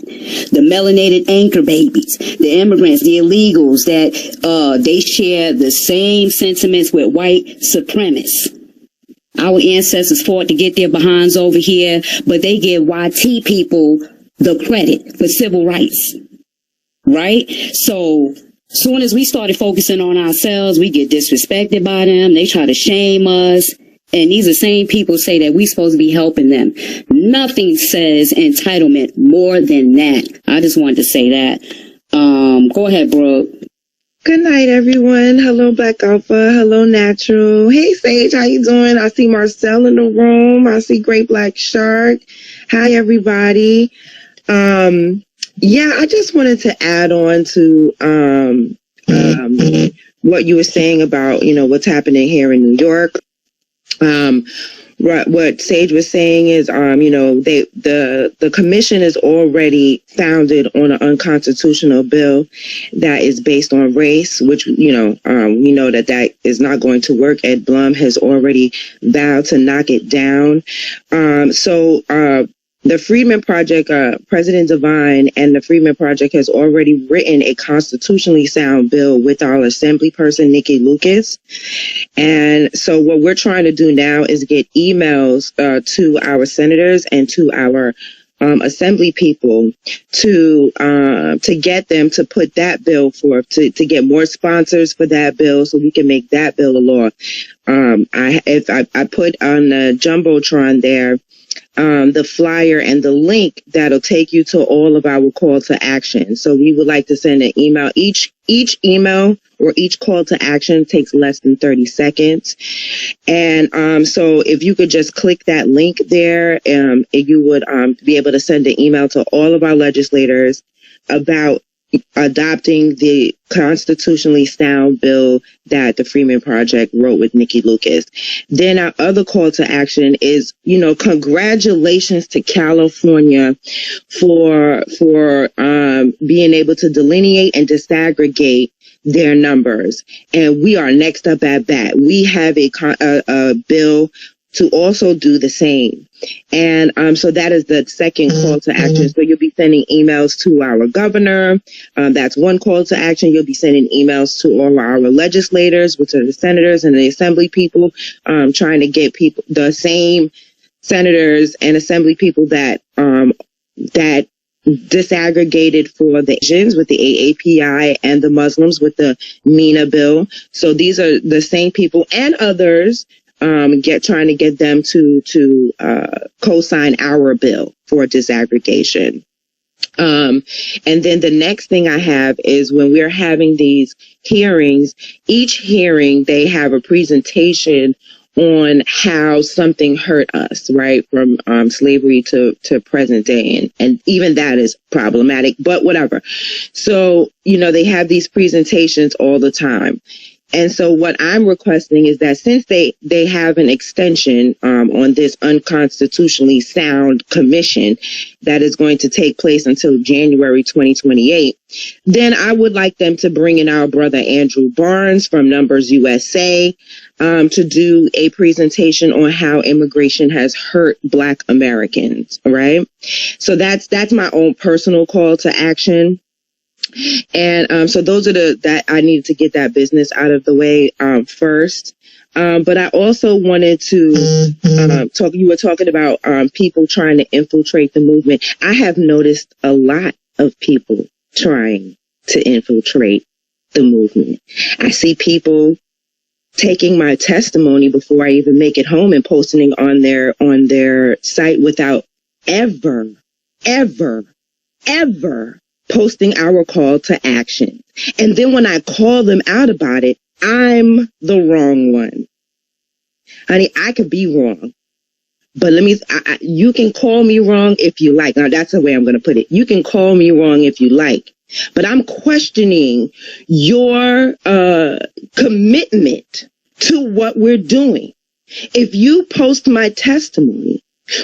The melanated anchor babies, the immigrants, the illegals, that they share the same sentiments with white supremacists. Our ancestors fought to get their behinds over here, but they give YT people the credit for civil rights. Right? So soon as we started focusing on ourselves, we get disrespected by them. They try to shame us. And these are the same people say that we're supposed to be helping them. Nothing says entitlement more than that. I just wanted to say that. Go ahead, Brooke. Good night, everyone. Hello, Black Alpha. Hello, Natural. Hey, Sage, how you doing? I see Marcel in the room. I see Great Black Shark. Hi, everybody. Yeah, I just wanted to add on to what you were saying about, what's happening here in New York. What Sage was saying is, the commission is already founded on an unconstitutional bill that is based on race, which, we know that is not going to work. Ed Blum has already vowed to knock it down. the Freedmen Project, President Devine and the Freedmen Project has already written a constitutionally sound bill with our assembly person, Nikki Lucas. And so what we're trying to do now is get emails to our senators and to our assembly people to get them to put that bill forth, to get more sponsors for that bill so we can make that bill a law. I put on the Jumbotron there the flyer and the link that'll take you to all of our call to action. So we would like to send an email. Each email or each call to action takes less than 30 seconds. And so if you could just click that link there, you would be able to send an email to all of our legislators about adopting the constitutionally sound bill that the Freedmen Project wrote with Nikki Lucas. Then our other call to action is, congratulations to California for being able to delineate and disaggregate their numbers. And we are next up at bat. We have a bill to also do the same. And so that is the second call to action. So you'll be sending emails to our governor. That's one call to action. You'll be sending emails to all our legislators, which are the senators and the assembly people, trying to get people, the same senators and assembly people that disaggregated for the Asians with the AAPI and the Muslims with the MENA bill. So these are the same people and others trying to get them to co-sign our bill for disaggregation. And then the next thing I have is when we're having these hearings, each hearing they have a presentation on how something hurt us, right? From slavery to present day. And even that is problematic, but whatever. So, they have these presentations all the time. And so what I'm requesting is that since they have an extension on this unconstitutionally sound commission that is going to take place until January 2028, then I would like them to bring in our brother Andrew Barnes from Numbers USA to do a presentation on how immigration has hurt Black Americans, right? So that's my own personal call to action. And so those are that I needed to get that business out of the way first. But I also wanted to talk. You were talking about people trying to infiltrate the movement. I have noticed a lot of people trying to infiltrate the movement. I see people taking my testimony before I even make it home and posting it on their site without ever posting our call to action. And then when I call them out about it, I'm the wrong one. Honey, I could be wrong. But you can call me wrong if you like. Now, that's the way I'm going to put it. You can call me wrong if you like. But I'm questioning your commitment to what we're doing. If you post my testimony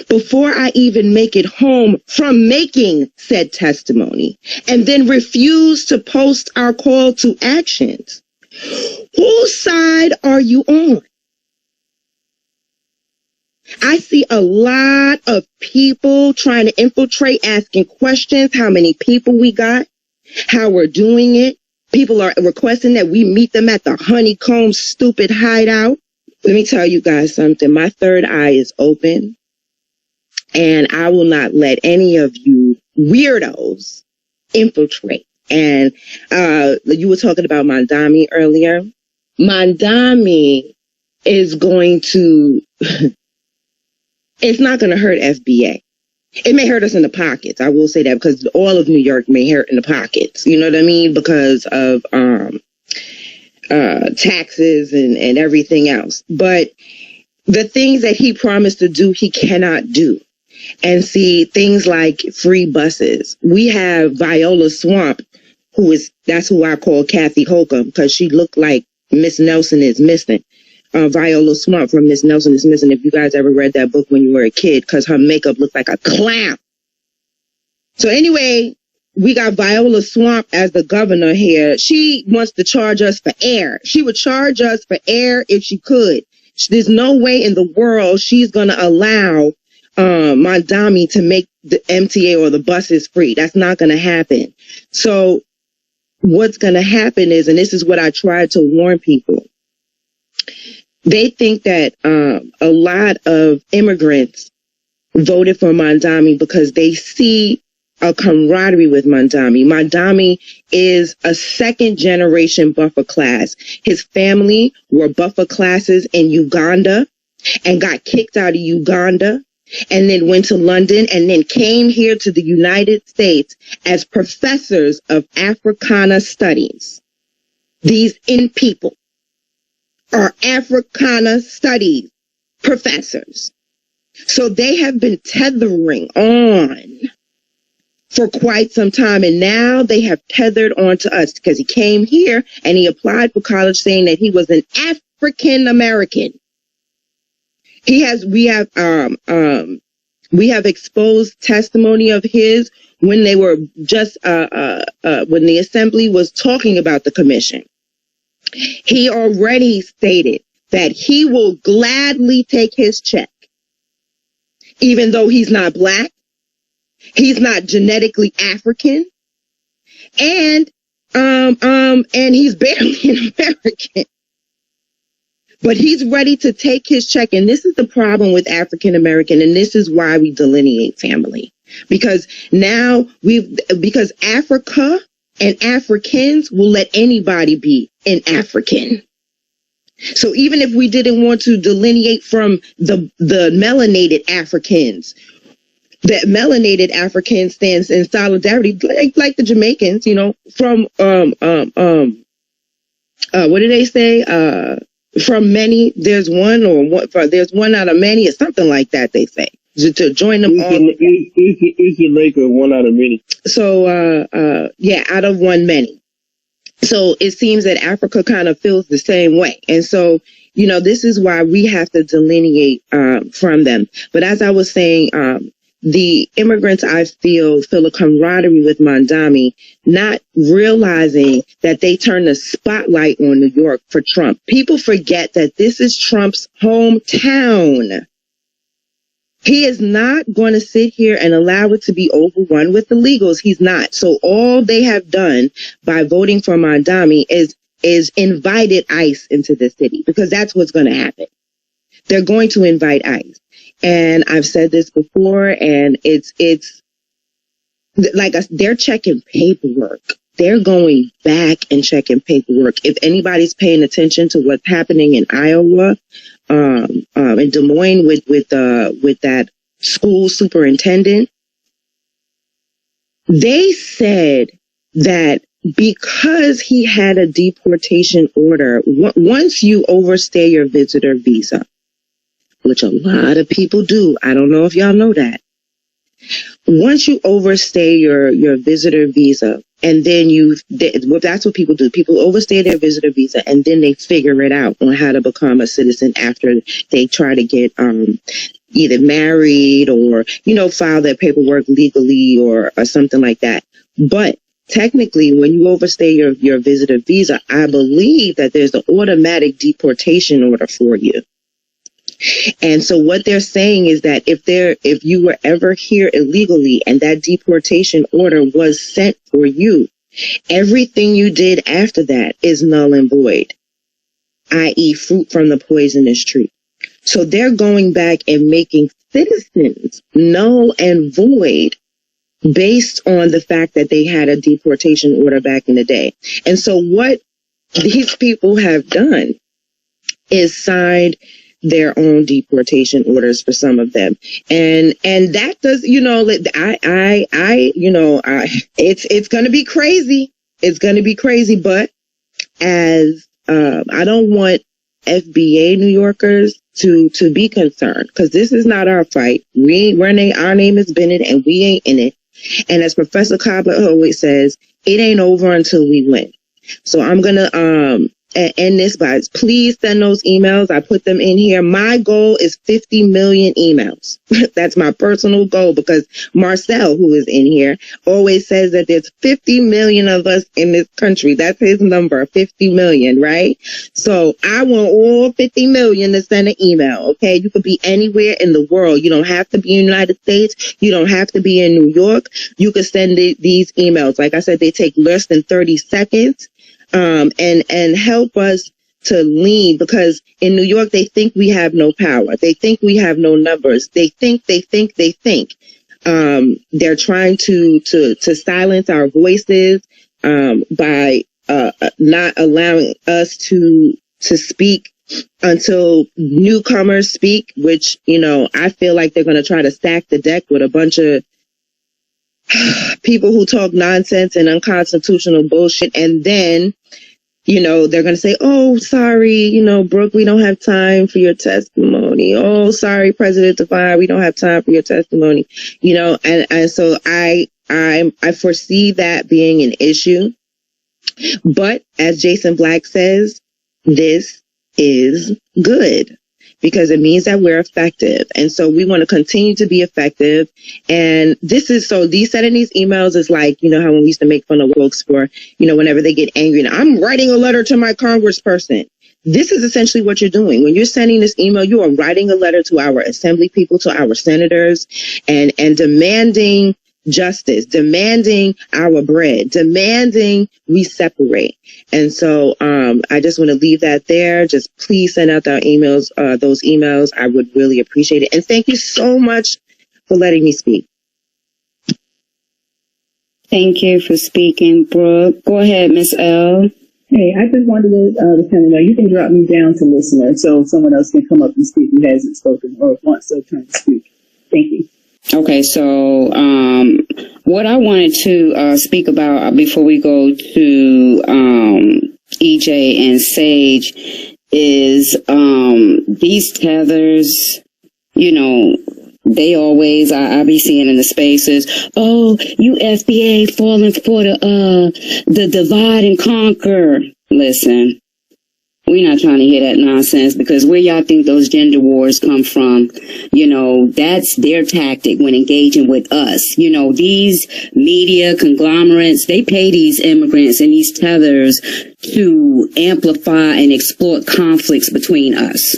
before I even make it home from making said testimony, and then refuse to post our call to actions, whose side are you on? I see a lot of people trying to infiltrate, asking questions, how many people we got, how we're doing it. People are requesting that we meet them at the Honeycomb stupid hideout. Let me tell you guys something. My third eye is open. And I will not let any of you weirdos infiltrate. And you were talking about Mamdani earlier. Mamdani is going to, it's not going to hurt FBA. It may hurt us in the pockets. I will say that because all of New York may hurt in the pockets. You know what I mean? Because of taxes and everything else. But the things that he promised to do, he cannot do. And see, things like free buses. We have Viola Swamp, that's who I call Kathy Holcomb, because she looked like Miss Nelson is Missing. Viola Swamp from Miss Nelson is Missing, if you guys ever read that book when you were a kid, because her makeup looked like a clown. So anyway, we got Viola Swamp as the governor here. She wants to charge us for air. She would charge us for air if she could. There's no way in the world she's going to allow Mamdani to make the MTA or the buses free. That's not going to happen. So what's going to happen is, and this is what I try to warn people, they think that a lot of immigrants voted for Mamdani because they see a camaraderie with Mamdani. Mamdani is a second generation buffer class. His family were buffer classes in Uganda and got kicked out of Uganda, and then went to London, and then came here to the United States as professors of Africana studies. These in people are Africana studies professors. So they have been tethering on for quite some time, and now they have tethered on to us because he came here and he applied for college saying that he was an African American. We have exposed testimony of his when they were just when the assembly was talking about the commission. He already stated that he will gladly take his check, even though he's not black, he's not genetically African, and he's barely an American. But he's ready to take his check. And this is the problem with African American. And this is why we delineate family. Because now because Africa and Africans will let anybody be an African. So even if we didn't want to delineate from the melanated Africans, that melanated African stands in solidarity, like the Jamaicans, from, what do they say? From many, there's one, or there's one out of many, or something like that, they say, to join them all. It's Jamaica, one out of many. So, out of one, many. So it seems that Africa kind of feels the same way. And so, this is why we have to delineate from them. But as I was saying, the immigrants, I feel a camaraderie with Mamdani, not realizing that they turn the spotlight on New York for Trump. People forget that this is Trump's hometown. He is not going to sit here and allow it to be overrun with illegals. He's not. So all they have done by voting for Mamdani is invited ICE into the city, because that's what's going to happen. They're going to invite ICE. And I've said this before, and it's like they're checking paperwork. They're going back and checking paperwork. If anybody's paying attention to what's happening in Iowa, in Des Moines with that school superintendent, they said that because he had a deportation order, once you overstay your visitor visa, which a lot of people do. I don't know if y'all know that. Once you overstay your visitor visa, and then that's what people do. People overstay their visitor visa, and then they figure it out on how to become a citizen after they try to get either married or, file their paperwork legally or something like that. But technically, when you overstay your visitor visa, I believe that there's an automatic deportation order for you. And so what they're saying is that if you were ever here illegally and that deportation order was sent for you, everything you did after that is null and void, i.e. fruit from the poisonous tree. So they're going back and making citizens null and void based on the fact that they had a deportation order back in the day. And so what these people have done is signed their own deportation orders for some of them. And that does, it's going to be crazy. It's going to be crazy. But as, I don't want FBA New Yorkers to be concerned, because this is not our fight. Our name is Bennett and we ain't in it. And as Professor Cobbler always says, it ain't over until we win. So I'm going to, end this by, please send those emails. I put them in here. My goal is 50 million emails. That's my personal goal, because Marcel, who is in here, always says that there's 50 million of us in this country. That's his number, 50 million, right? So I want all 50 million to send an email, okay? You could be anywhere in the world. You don't have to be in the United States. You don't have to be in New York. You could send these emails. Like I said, they take less than 30 seconds. And help us to lean, because in New York, they think we have no power. They think we have no numbers. They think. They're trying to silence our voices, by, not allowing us to speak until newcomers speak, which, I feel like they're going to try to stack the deck with a bunch of people who talk nonsense and unconstitutional bullshit. And then, they're going to say, oh, sorry, Brooke, we don't have time for your testimony. Oh, sorry, President Devine, we don't have time for your testimony. And so I foresee that being an issue. But as Jason Black says, this is good, because it means that we're effective. And so we want to continue to be effective. And these sending these emails is like, how when we used to make fun of folks for, whenever they get angry, and I'm writing a letter to my congressperson. This is essentially what you're doing. When you're sending this email, you are writing a letter to our assembly people, to our senators, and demanding justice, demanding our bread, demanding we separate. And so I just want to leave that there. Just please send out those emails. I would really appreciate it. And thank you so much for letting me speak. Thank you for speaking, Brooke. Go ahead, Miss L. Hey, I just wanted to kind of know, you can drop me down to listener so someone else can come up and speak who hasn't spoken or wants to turn to speak. Thank you. Okay, so what I wanted to speak about before we go to EJ and Sage is these tethers, they always, I be seeing in the spaces, oh, you FBA falling for the divide and conquer. Listen, we're not trying to hear that nonsense, because where y'all think those gender wars come from, that's their tactic when engaging with us. These media conglomerates, they pay these immigrants and these tethers to amplify and exploit conflicts between us.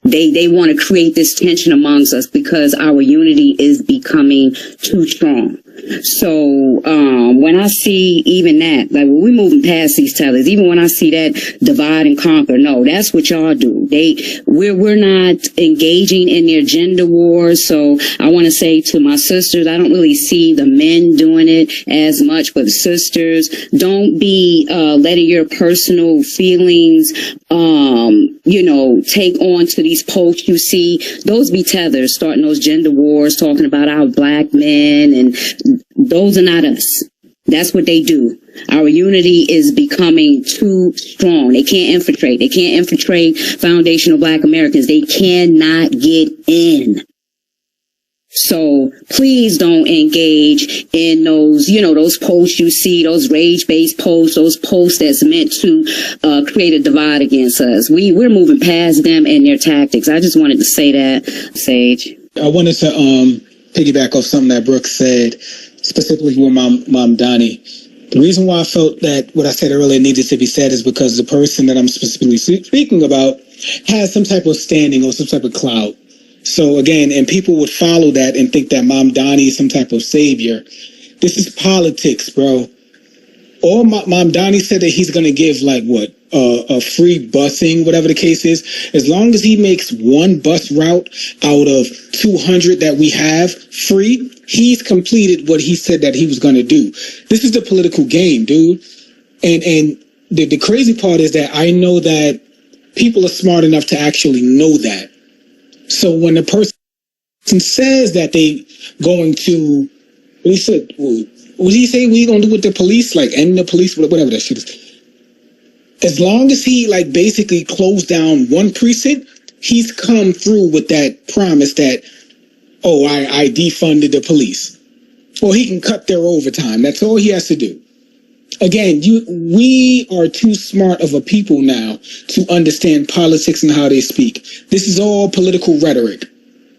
They want to create this tension amongst us because our unity is becoming too strong. So when I see even that, like when we're moving past these tethers, even when I see that divide and conquer, no, that's what y'all do. We're not engaging in their gender wars. So I want to say to my sisters, I don't really see the men doing it as much, but sisters, don't be letting your personal feelings take on to these posts you see. Those be tethers starting those gender wars, talking about our black men, and those are not us. That's what they do. Our unity is becoming too strong. They can't infiltrate. They can't infiltrate foundational black Americans. They cannot get in. So please don't engage in those, those posts you see, those rage-based posts, those posts that's meant to create a divide against us. We're moving past them and their tactics. I just wanted to say that, Sage. I wanted to piggyback off something that Brooke said, specifically with Mamdani. The reason why I felt that what I said earlier needed to be said is because the person that I'm specifically speaking about has some type of standing or some type of clout. So again, and people would follow that and think that Mamdani is some type of savior. This is politics, bro. All Mamdani said that he's going to give a free busing, whatever the case is. As long as he makes one bus route out of 200 that we have free, he's completed what he said that he was going to do. This is the political game, dude. And the crazy part is that I know that people are smart enough to actually know that. So when the person says that they going to, what did he say we going to do with the police? Like end the police, whatever that shit is. As long as he basically closed down one precinct, he's come through with that promise that, oh, I defunded the police. Or he can cut their overtime. That's all he has to do. Again, we are too smart of a people now to understand politics and how they speak. This is all political rhetoric.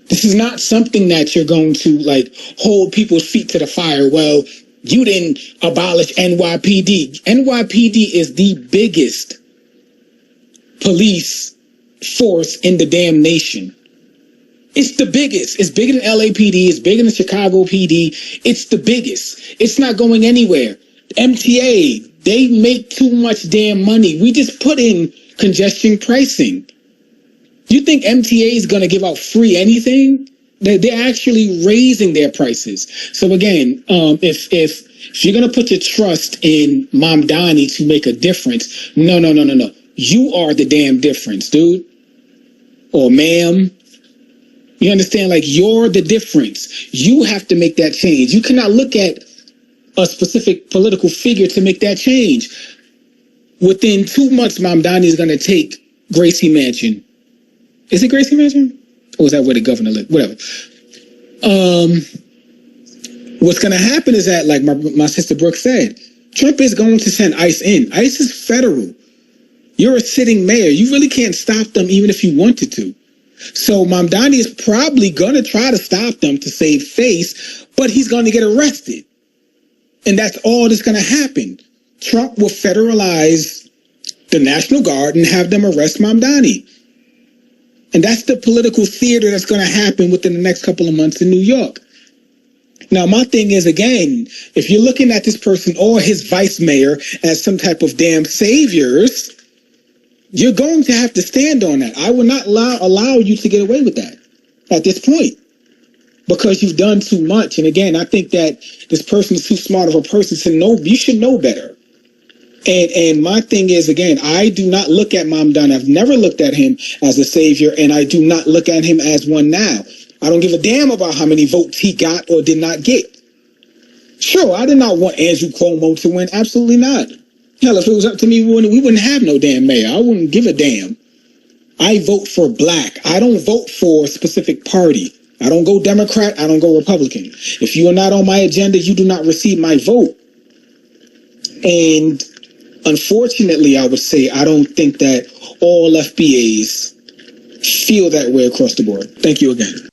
This is not something that you're going to like hold people's feet to the fire. Well, you didn't abolish NYPD. NYPD is the biggest police force in the damn nation. It's the biggest. It's bigger than LAPD. It's bigger than Chicago PD. It's the biggest. It's not going anywhere. MTA, they make too much damn money. We just put in congestion pricing. You think MTA is going to give out free anything? They're actually raising their prices. So again, if you're going to put your trust in Mamdani to make a difference, no. You are the damn difference, dude. Or ma'am. You understand? Like, you're the difference. You have to make that change. You cannot look at a specific political figure to make that change. Within 2 months, Mamdani is going to take Gracie Mansion. Is it Gracie Mansion? Or is that where the governor lives? Whatever. What's going to happen is that, like my sister Brooke said, Trump is going to send ICE in. ICE is federal. You're a sitting mayor. You really can't stop them even if you wanted to. So Mamdani is probably going to try to stop them to save face, but he's going to get arrested. And that's all that's going to happen. Trump will federalize the National Guard and have them arrest Mamdani. And that's the political theater that's going to happen within the next couple of months in New York. Now, my thing is, again, if you're looking at this person or his vice mayor as some type of damn saviors, you're going to have to stand on that. I will not allow you to get away with that at this point because you've done too much. And again, I think that this person is too smart of a person to know. You should know better. And my thing is, again, I do not look at Mamdani. I've never looked at him as a savior, and I do not look at him as one now. I don't give a damn about how many votes he got or did not get. Sure, I did not want Andrew Cuomo to win. Absolutely not. Hell, if it was up to me, we wouldn't have no damn mayor. I wouldn't give a damn. I vote for black. I don't vote for a specific party. I don't go Democrat. I don't go Republican. If you are not on my agenda, you do not receive my vote. And unfortunately, I would say I don't think that all FBAs feel that way across the board. Thank you again.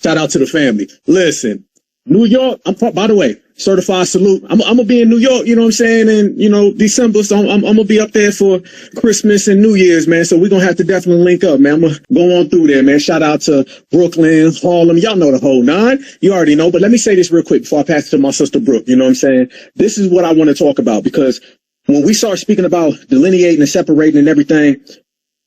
Shout out to the family. Listen, New York, by the way, certified salute. I'm going to be in New York, you know what I'm saying? And, you know, December, so I'm going to be up there for Christmas and New Year's, man. So we're going to have to definitely link up, man. I'm going to go on through there, man. Shout out to Brooklyn, Harlem. Y'all know the whole nine. You already know. But let me say this real quick before I pass it to my sister Brooke. You know what I'm saying? This is what I want to talk about, because when we start speaking about delineating and separating and everything,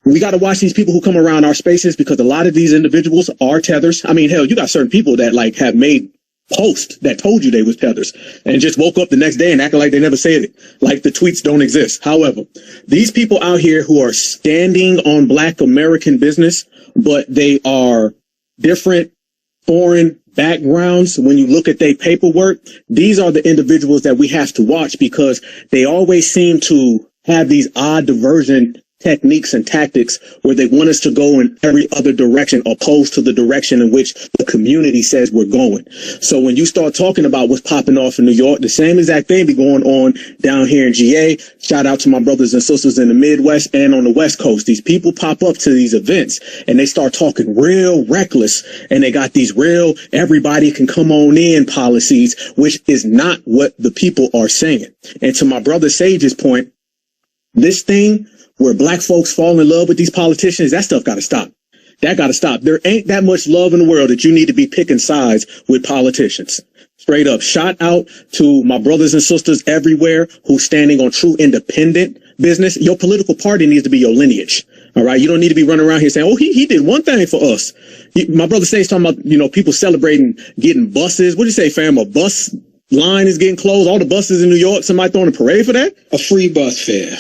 we got to watch these people who come around our spaces, because a lot of these individuals are tethers. I mean, hell, you got certain people that like have made posts that told you they was tethers and just woke up the next day and acted like they never said it, like the tweets don't exist. However, these people out here who are standing on Black American business, but they are different foreign backgrounds. When you look at their paperwork, these are the individuals that we have to watch, because they always seem to have these odd diversion techniques and tactics where they want us to go in every other direction opposed to the direction in which the community says we're going. So when you start talking about what's popping off in New York, the same exact thing be going on down here in GA. Shout out to my brothers and sisters in the Midwest and on the West Coast. These people pop up to these events and they start talking real reckless, and they got these real everybody can come on in policies, which is not what the people are saying. And to my brother Sage's point, this thing where Black folks fall in love with these politicians, that stuff got to stop. That got to stop. There ain't that much love in the world that you need to be picking sides with politicians. Straight up. Shout out to my brothers and sisters everywhere who's standing on true independent business. Your political party needs to be your lineage. All right. You don't need to be running around here saying, oh, he did one thing for us. My brother Sage's talking about, you know, people celebrating getting buses. What do you say, fam? A bus line is getting closed. All the buses in New York. Somebody throwing a parade for that? A free bus fare.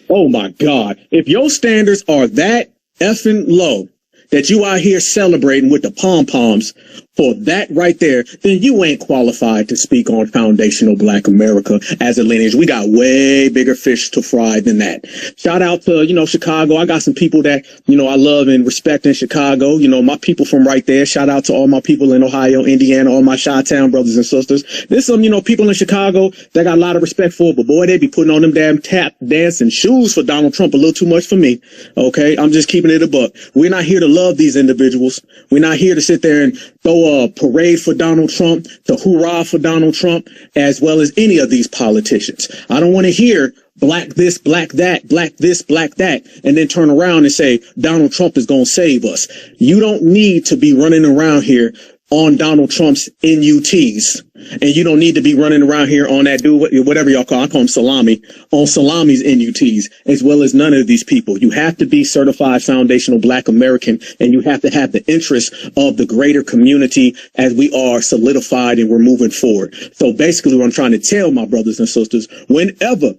Oh my God. If your standards are that effing low that you out here celebrating with the pom-poms for that right there, then you ain't qualified to speak on foundational Black America as a lineage. We got way bigger fish to fry than that. Shout out to, Chicago. I got some people that, I love and respect in Chicago. My people from right there. Shout out to all my people in Ohio, Indiana, all my Chi-Town brothers and sisters. There's some, people in Chicago that got a lot of respect for, but boy, they be putting on them damn tap dancing shoes for Donald Trump a little too much for me. Okay. I'm just keeping it a buck. We're not here to love these individuals. We're not here to sit there and throw a parade for Donald Trump, to hoorah for Donald Trump, as well as any of these politicians. I don't want to hear black this, black that, black this, black that, and then turn around and say Donald Trump is going to save us. You don't need to be running around here on Donald Trump's NUTs. And you don't need to be running around here on that dude, whatever y'all call him Salami, on Salami's NUTs, as well as none of these people. You have to be certified foundational Black American, and you have to have the interests of the greater community as we are solidified and we're moving forward. So basically what I'm trying to tell my brothers and sisters, whenever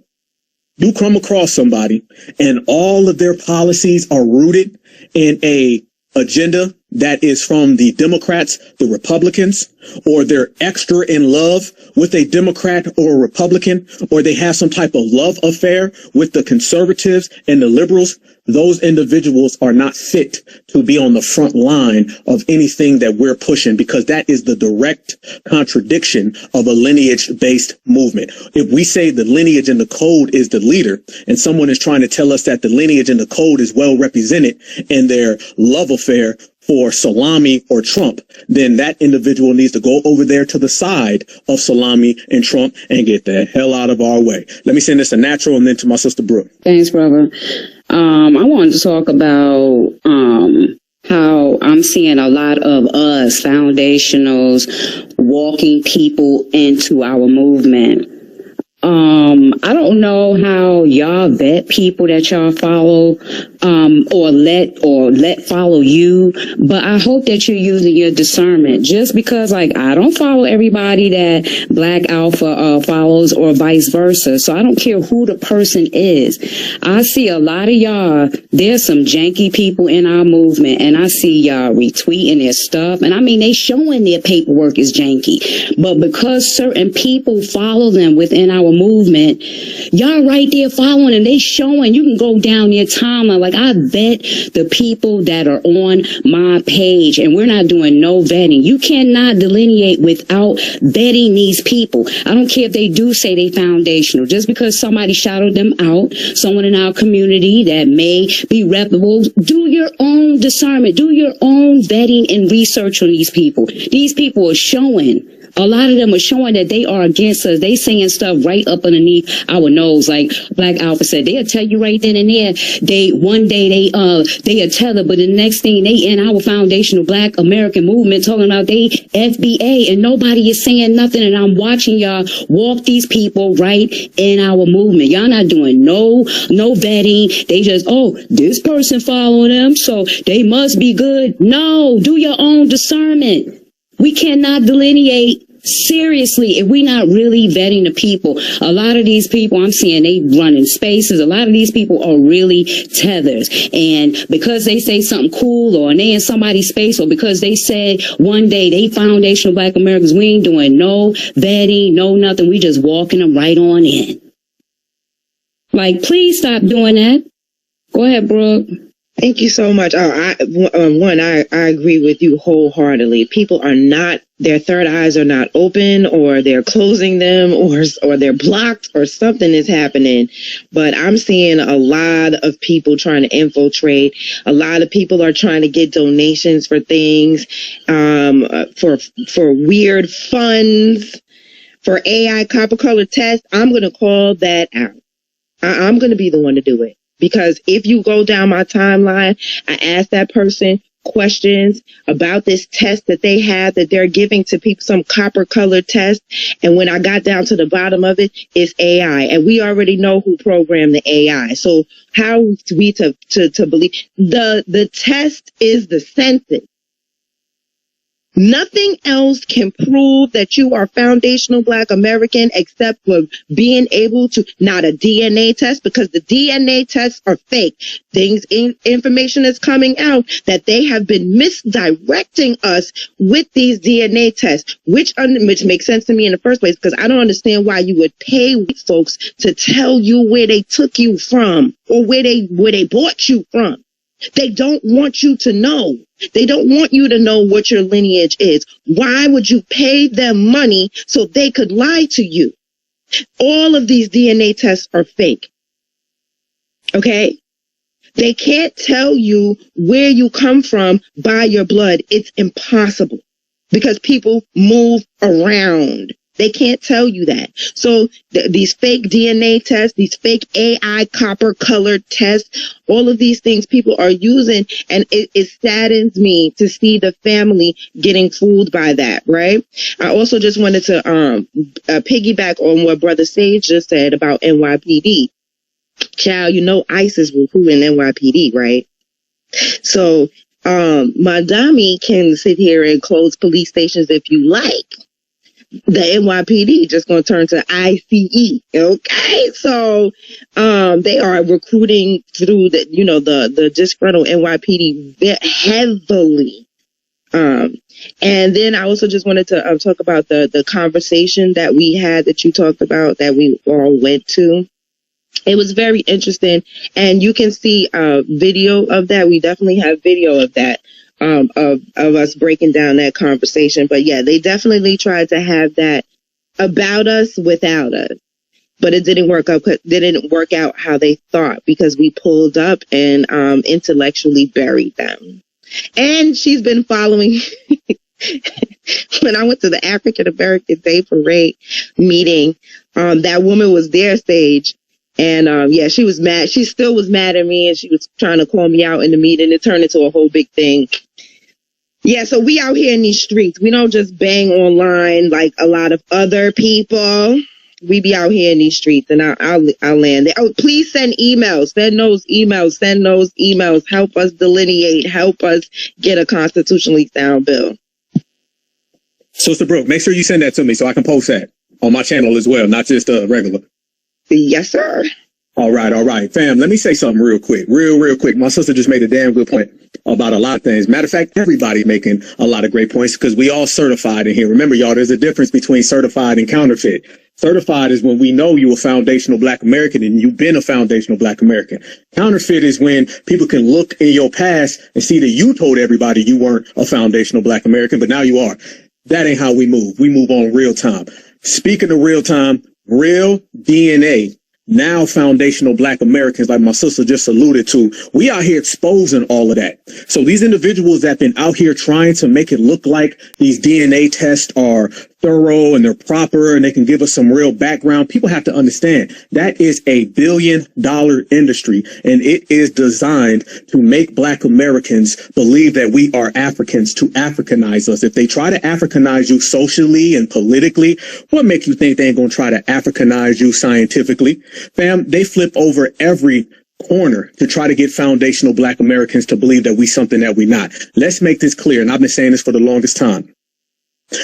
you come across somebody and all of their policies are rooted in a agenda that is from the Democrats, the Republicans, or they're extra in love with a Democrat or a Republican, or they have some type of love affair with the conservatives and the liberals, those individuals are not fit to be on the front line of anything that we're pushing, because that is the direct contradiction of a lineage-based movement. If we say the lineage and the code is the leader, and someone is trying to tell us that the lineage and the code is well represented in their love affair for Salami or Trump, then that individual needs to go over there to the side of Salami and Trump and get the hell out of our way. Let me send this to Natural and then to my sister Brooke. Thanks, brother. I wanted to talk about how I'm seeing a lot of us foundationals walking people into our movement. I don't know how y'all vet people that y'all follow, or let follow you, but I hope that you're using your discernment. Just because, I don't follow everybody that Black Alpha follows, or vice versa. So I don't care who the person is. I see a lot of y'all, there's some janky people in our movement, and I see y'all retweeting their stuff. And I mean, they showing their paperwork is janky, but because certain people follow them within our movement, y'all right there following and they showing. You can go down their timeline. I vet the people that are on my page, and we're not doing no vetting. You cannot delineate without vetting these people. I don't care if they do say they foundational. Just because somebody shouted them out, someone in our community that may be reputable, do your own discernment, do your own vetting and research on these people. These people are showing. A lot of them are showing that they are against us. They saying stuff right up underneath our nose. Like Black Alpha said, they'll tell you right then and there. One day they'll tell it, but the next thing they in our foundational Black American movement talking about they FBA, and nobody is saying nothing. And I'm watching y'all walk these people right in our movement. Y'all not doing no vetting. They just, this person following them, so they must be good. No, do your own discernment. We cannot delineate seriously if we're not really vetting the people. A lot of these people I'm seeing, they running spaces. A lot of these people are really tethers. And because they say something cool, or they in somebody's space, or because they said one day they foundational Black Americans, we ain't doing no vetting, no nothing. We just walking them right on in. Please stop doing that. Go ahead, Brooke. Thank you so much. I agree with you wholeheartedly. People are not, their third eyes are not open, or they're closing them, or they're blocked, or something is happening. But I'm seeing a lot of people trying to infiltrate. A lot of people are trying to get donations for things, for weird funds, for AI copper color tests. I'm going to call that out. I'm going to be the one to do it. Because if you go down my timeline, I asked that person questions about this test that they have that they're giving to people, some copper colored test. And when I got down to the bottom of it, it's AI. And we already know who programmed the AI. So how are we to believe the test is the census? Nothing else can prove that you are foundational Black American except for being able to, not a DNA test, because the DNA tests are fake. Information is coming out that they have been misdirecting us with these DNA tests, which makes sense to me in the first place, because I don't understand why you would pay white folks to tell you where they took you from or where they bought you from. They don't want you to know. They don't want you to know what your lineage is. Why would you pay them money so they could lie to you? All of these DNA tests are fake. Okay? They can't tell you where you come from by your blood. It's impossible because people move around. They can't tell you that. So these fake DNA tests, these fake AI copper colored tests, all of these things people are using, and it saddens me to see the family getting fooled by that, right? I also just wanted to piggyback on what Brother Sage just said about NYPD. Child, you know ICE is recruiting NYPD, right? So Mamdani can sit here and close police stations if you like. The NYPD just going to turn to ICE. Okay. So, they are recruiting through the disgruntled NYPD heavily. And then I also just wanted to talk about the conversation that we had that you talked about that we all went to. It was very interesting, and you can see a video of that. We definitely have video of that. Of us breaking down that conversation. But yeah, they definitely tried to have that about us without us. But it didn't work out how they thought, because we pulled up and intellectually buried them. And she's been following when I went to the African American Day Parade meeting, that woman was there, Sage. And yeah, she was mad. She still was mad at me, and she was trying to call me out in the meeting. It turned into a whole big thing. Yeah, so we out here in these streets. We don't just bang online like a lot of other people. We be out here in these streets, and I'll land there. Oh, please send emails. Send those emails. Help us delineate. Help us get a constitutionally sound bill. Sister Brooke, make sure you send that to me so I can post that on my channel as well, not just regular. Yes, sir. All right. Fam, let me say something real quick. Real quick. My sister just made a damn good point about a lot of things. Matter of fact, everybody making a lot of great points because we all certified in here. Remember, y'all, there's a difference between certified and counterfeit. Certified is when we know you're a foundational Black American and you've been a foundational Black American. Counterfeit is when people can look in your past and see that you told everybody you weren't a foundational Black American, but now you are. That ain't how we move. We move on real time. Speaking of real time, real DNA, now foundational Black Americans, like my sister just alluded to, we out here exposing all of that. So these individuals that been out here trying to make it look like these DNA tests are thorough and they're proper and they can give us some real background, people have to understand that is $1 billion industry, and it is designed to make Black Americans believe that we are Africans, to Africanize us. If they try to Africanize you socially and politically, what makes you think they ain't gonna try to Africanize you scientifically? Fam, they flip over every corner to try to get foundational Black Americans to believe that we something that we not. Let's make this clear, and I've been saying this for the longest time.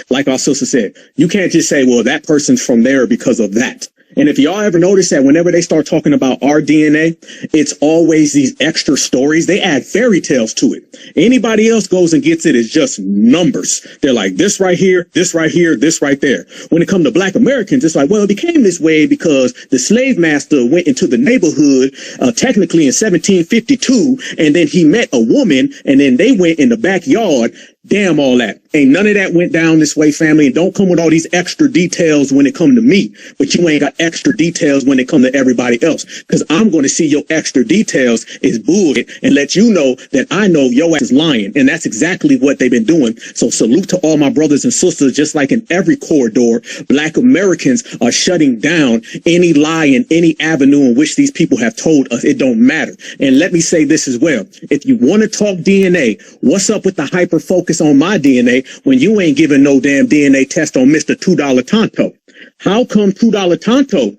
Like our sister said, you can't just say, well, that person's from there because of that. And if y'all ever notice that whenever they start talking about our DNA, it's always these extra stories. They add fairy tales to it. Anybody else goes and gets it as just numbers. They're like, this right here, this right here, this right there. When it comes to Black Americans, it's like, well, it became this way because the slave master went into the neighborhood, technically in 1752, and then he met a woman, and then they went in the backyard. Damn all that. Ain't none of that went down this way, family. And don't come with all these extra details when it come to me. But you ain't got extra details when it come to everybody else. Because I'm going to see your extra details is bullshit and let you know that I know your ass is lying. And that's exactly what they've been doing. So salute to all my brothers and sisters. Just like in every corridor, Black Americans are shutting down any lie and any avenue in which these people have told us it don't matter. And let me say this as well. If you want to talk DNA, what's up with the hyper focus on my DNA when you ain't giving no damn DNA test on Mr. $2 Tonto? How come $2 Tonto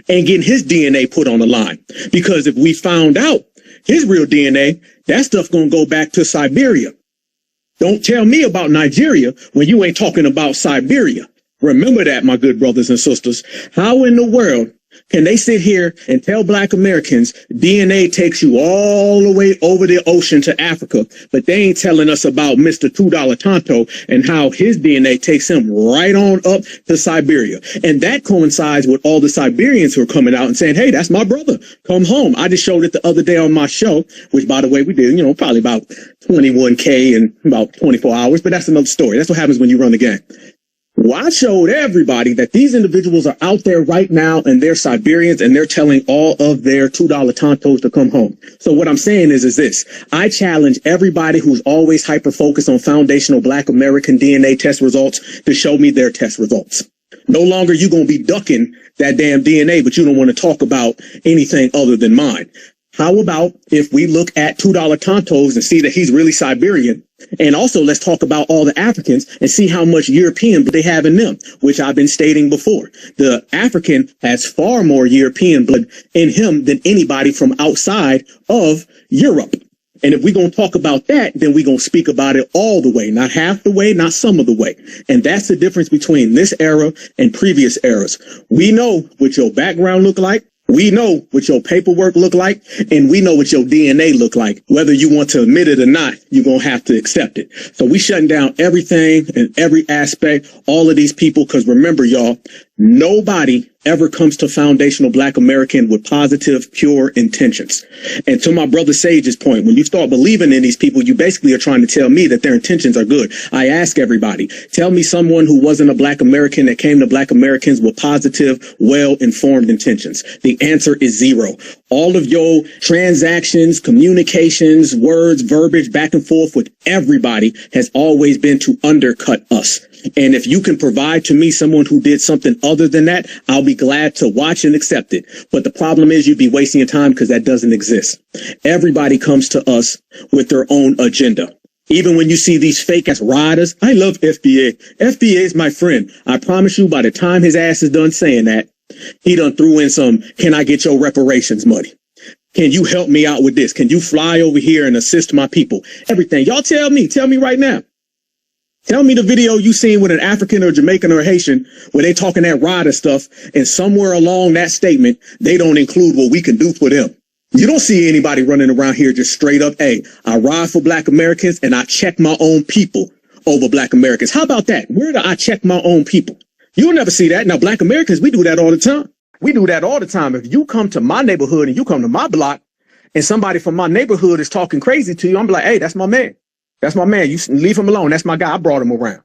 ain't getting his DNA put on the line? Because if we found out his real DNA, that stuff gonna go back to Siberia. Don't tell me about Nigeria when you ain't talking about Siberia. Remember that, my good brothers and sisters. How in the world can they sit here and tell Black Americans DNA takes you all the way over the ocean to Africa, but they ain't telling us about Mr. $2 Tonto and how his DNA takes him right on up to Siberia. And that coincides with all the Siberians who are coming out and saying, hey, that's my brother. Come home. I just showed it the other day on my show, which, by the way, we did, probably about 21K in about 24 hours. But that's another story. That's what happens when you run the game. Well, I showed everybody that these individuals are out there right now and they're Siberians and they're telling all of their $2 Tontos to come home. So what I'm saying is this. I challenge everybody who's always hyper-focused on foundational Black American DNA test results to show me their test results. No longer you going to be ducking that damn DNA, but you don't want to talk about anything other than mine. How about if we look at $2 Tontos and see that he's really Siberian? And also let's talk about all the Africans and see how much European they have in them, which I've been stating before. The African has far more European blood in him than anybody from outside of Europe. And if we're going to talk about that, then we're going to speak about it all the way, not half the way, not some of the way. And that's the difference between this era and previous eras. We know what your background look like. We know what your paperwork look like, and we know what your DNA look like. Whether you want to admit it or not, you're going to have to accept it. So we shutting down everything and every aspect, all of these people, because remember, y'all, nobody ever comes to foundational Black American with positive, pure intentions. And to my brother Sage's point, when you start believing in these people, you basically are trying to tell me that their intentions are good. I ask everybody, tell me someone who wasn't a Black American that came to Black Americans with positive, well-informed intentions. The answer is zero. All of your transactions, communications, words, verbiage, back and forth with everybody has always been to undercut us. And if you can provide to me someone who did something other than that, I'll be glad to watch and accept it. But the problem is you'd be wasting your time because that doesn't exist. Everybody comes to us with their own agenda. Even when you see these fake ass riders, I love FBA. FBA is my friend. I promise you by the time his ass is done saying that, he done threw in some, can I get your reparations money? Can you help me out with this? Can you fly over here and assist my people? Everything. Y'all tell me right now. Tell me the video you seen with an African or Jamaican or Haitian where they talking that rider stuff and somewhere along that statement, they don't include what we can do for them. You don't see anybody running around here just straight up, hey, I ride for Black Americans and I check my own people over Black Americans. How about that? Where do I check my own people? You'll never see that. Now, Black Americans, we do that all the time. We do that all the time. If you come to my neighborhood and you come to my block and somebody from my neighborhood is talking crazy to you, I'm like, hey, that's my man. That's my man. You leave him alone. That's my guy. I brought him around.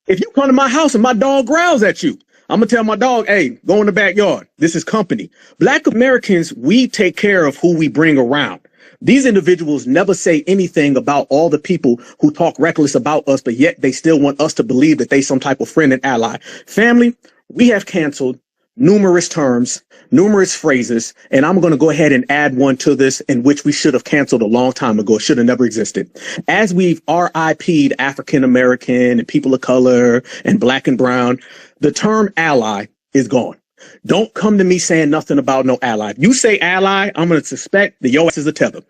If you come to my house and my dog growls at you, I'm going to tell my dog, hey, go in the backyard. This is company. Black Americans, we take care of who we bring around. These individuals never say anything about all the people who talk reckless about us, but yet they still want us to believe that they some type of friend and ally. Family, we have canceled numerous terms, numerous phrases, and I'm going to go ahead and add one to this in which we should have canceled a long time ago. It should have never existed. As we've RIP'd African American and people of color and Black and brown, the term ally is gone. Don't come to me saying nothing about no ally. If you say ally, I'm going to suspect that your ass is a tether.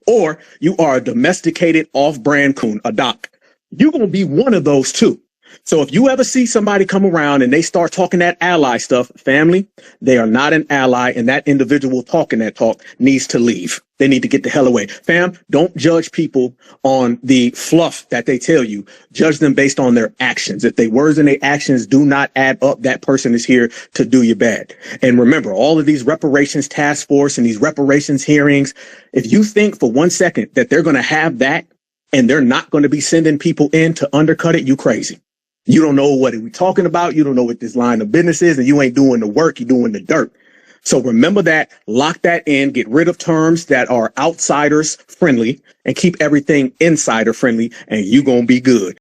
Or you are a domesticated off-brand coon, a doc. You're going to be one of those two. So if you ever see somebody come around and they start talking that ally stuff, family, they are not an ally, and that individual talking that talk needs to leave. They need to get the hell away. Fam, don't judge people on the fluff that they tell you. Judge them based on their actions. If their words and their actions do not add up, that person is here to do you bad. And remember, all of these reparations task force and these reparations hearings, if you think for 1 second that they're going to have that and they're not going to be sending people in to undercut it, you crazy. You don't know what we're talking about. You don't know what this line of business is, and you ain't doing the work. You're doing the dirt. So remember that, lock that in, get rid of terms that are outsiders friendly and keep everything insider friendly, and you're going to be good.